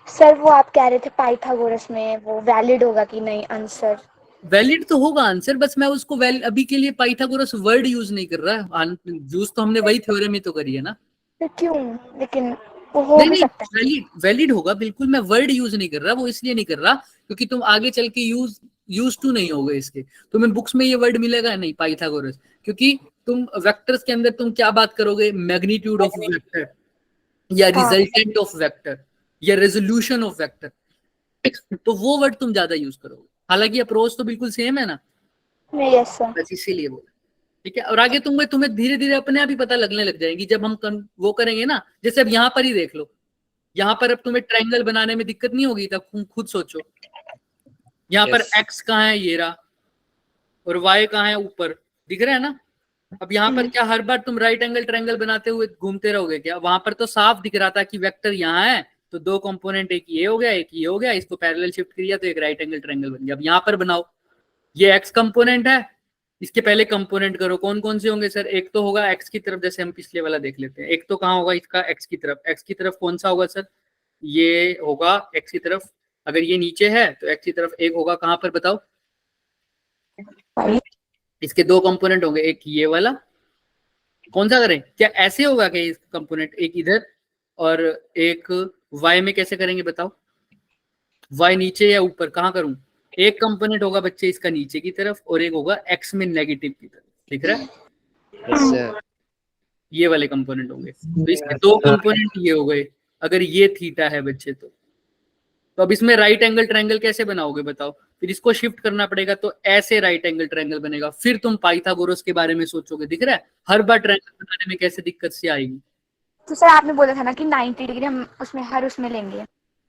सर वो आप कह रहे थे पाइथागोरस में वो वैलिड होगा कि नहीं आंसर? वैलिड तो होगा आंसर, बस मैं उसको अभी के लिए पाइथागोरस वर्ड यूज नहीं कर रहा। यूज तो हमने वही थ्योरम में तो करी है ना। तो क्यों, लेकिन वो हो नहीं भी नहीं, सकता है। वैलिड होगा बिल्कुल। मैं वर्ड यूज नहीं कर रहा, वो इसलिए नहीं कर रहा क्योंकि तुम आगे चल के यूज टू नहीं होगे इसके। तुम्हें बुक्स में ये वर्ड मिलेगा नहीं पाइथागोरस, क्योंकि तुम वेक्टर्स के अंदर तुम क्या बात करोगे? मैग्नीट्यूड ऑफ वेक्टर, या रिजल्टेंट ऑफ वेक्टर, या रेजोल्यूशन ऑफ वेक्टर, तो वो वर्ड तुम ज्यादा यूज करोगे। हालांकि अप्रोच तो बिल्कुल सेम है ना, नहीं यस सर। बस इसीलिए बोला, ठीक है? और आगे तुम्हें धीरे धीरे अपने आप ही पता लगने लग जाएगी जब हम वो करेंगे ना। जैसे अब यहाँ पर ही देख लो, यहाँ पर अब तुम्हें ट्रायंगल बनाने में दिक्कत नहीं होगी, तब तुम खुद सोचो यहाँ पर Yes. x कहाँ है, ये रहा, और y कहाँ है, ऊपर दिख रहा है ना। अब यहाँ पर क्या हर बार तुम राइट एंगल ट्रायंगल बनाते हुए घूमते रहोगे क्या? वहां पर तो साफ दिख रहा था कि वेक्टर यहाँ है, तो 2 कंपोनेंट, एक ये हो गया एक ये हो गया, इसको पैरेलल शिफ्ट किया तो एक राइट एंगल ट्रायंगल बन गया। अब यहाँ पर बनाओ, ये x कंपोनेंट है, इसके पहले कंपोनेंट करो। कौन कौन से होंगे सर? एक तो होगा x की तरफ, जैसे हम पिछले वाला देख लेते हैं। एक तो कहाँ होगा इसका? x की तरफ। x की तरफ कौन सा होगा सर? ये होगा x की तरफ। अगर ये नीचे है तो x की तरफ एक होगा, कहाँ पर बताओ? इसके 2 कंपोनेंट होंगे, एक ये वाला, कौन सा करें? क्या ऐसे होगा कि इस कंपोनेंट एक इधर और एक y में कैसे करेंगे बताओ? y नीचे या ऊपर, कहाँ करूं? एक कंपोनेंट होगा बच्चे इसका नीचे की तरफ, और एक होगा x में नेगेटिव की तरफ, दिख रहा है? Yes, sir. ये वाले कंपोनेंट होंगे। तो इसके 2 कंपोनेंट ये हो गए। अगर ये थीटा है बच्चे तो अब इसमें राइट एंगल ट्रायंगल कैसे बनाओगे बताओ? फिर इसको शिफ्ट करना पड़ेगा, तो ऐसे राइट एंगल ट्रायंगल बनेगा। फिर तुम पाइथागोरस के बारे में सोचोगे, दिख रहा है? हर बार ट्रायंगल बनाने में कैसे दिक्कत सी आएगी। तो सर आपने बोला था ना कि 90 डिग्री हम उसमें लेंगे।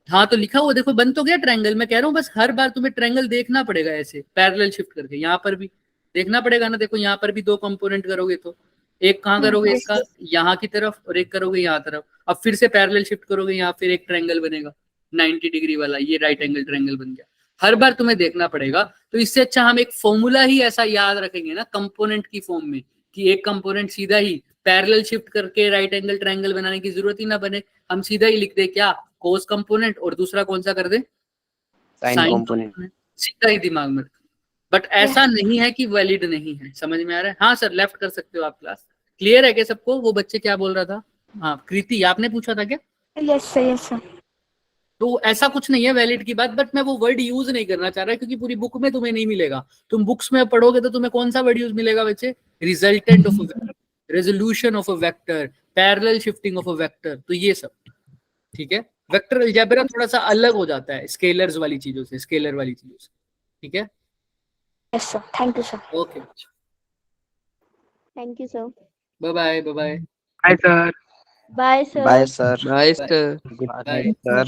हाँ तो लिखा हुआ देखो, बन तो गया ट्रायंगल। मैं कह रहा हूँ बस हर बार तुम्हें ट्रायंगल देखना पड़ेगा ऐसे पैरेलल शिफ्ट करके। यहाँ पर भी देखना पड़ेगा ना, देखो यहाँ पर भी 2 कंपोनेंट करोगे तो एक कहाँ करोगे? इसका यहाँ की तरफ, और एक करोगे यहाँ तरफ। अब फिर से पैरेलल शिफ्ट करोगे यहाँ, फिर एक ट्रायंगल बनेगा 90 डिग्री वाला, ये राइट एंगल ट्रायंगल बन गया। हर बार तुम्हें देखना पड़ेगा। तो इससे अच्छा हम एक फॉर्मूला ही ऐसा याद रखेंगे ना कंपोनेंट की फॉर्म में, कि एक कंपोनेंट सीधा ही पैरेलल शिफ्ट करके राइट एंगल ट्रायंगल बनाने की जरूरत ही ना बने। हम सीधा ही लिख दे क्या? कोस कंपोनेंट, और दूसरा कौन सा कर दे? Sine sine component. कंपोनेंट। सीधा ही दिमाग में। बट ऐसा नहीं है कि वैलिड नहीं है, समझ में आ रहा है? हाँ सर, लेफ्ट कर सकते हो आप क्लास। क्लियर है क्या सबको? वो बच्चे क्या बोल रहा था? हाँ कृति, आपने पूछा था क्या? Yes sir yes sir. तो ऐसा कुछ नहीं है वैलिड की बात, बट मैं वो वर्ड यूज नहीं करना चाह रहा क्योंकि पूरी बुक में तुम्हें नहीं मिलेगा। तुम बुक्स में पढ़ोगे तो तुम्हें कौन सा वर्ड यूज मिलेगा बच्चे? Resultant of a vector, resolution of a vector, parallel shifting of a vector, तो ये सब, ठीक है? वेक्टर अलजेब्रा थोड़ा सा अलग हो जाता है स्केलर्स वाली चीजों से, स्केलर वाली चीजों से, ठीक है? Yes sir, thank you sir. Okay, thank you sir. Bye bye, bye bye, hi sir bye sir. Bye, sir. Bye, sir. Good Bye. night, sir.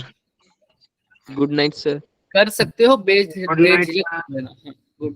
Good night, sir. कर सकते हो, बेझिझक Good night, लेना। गुड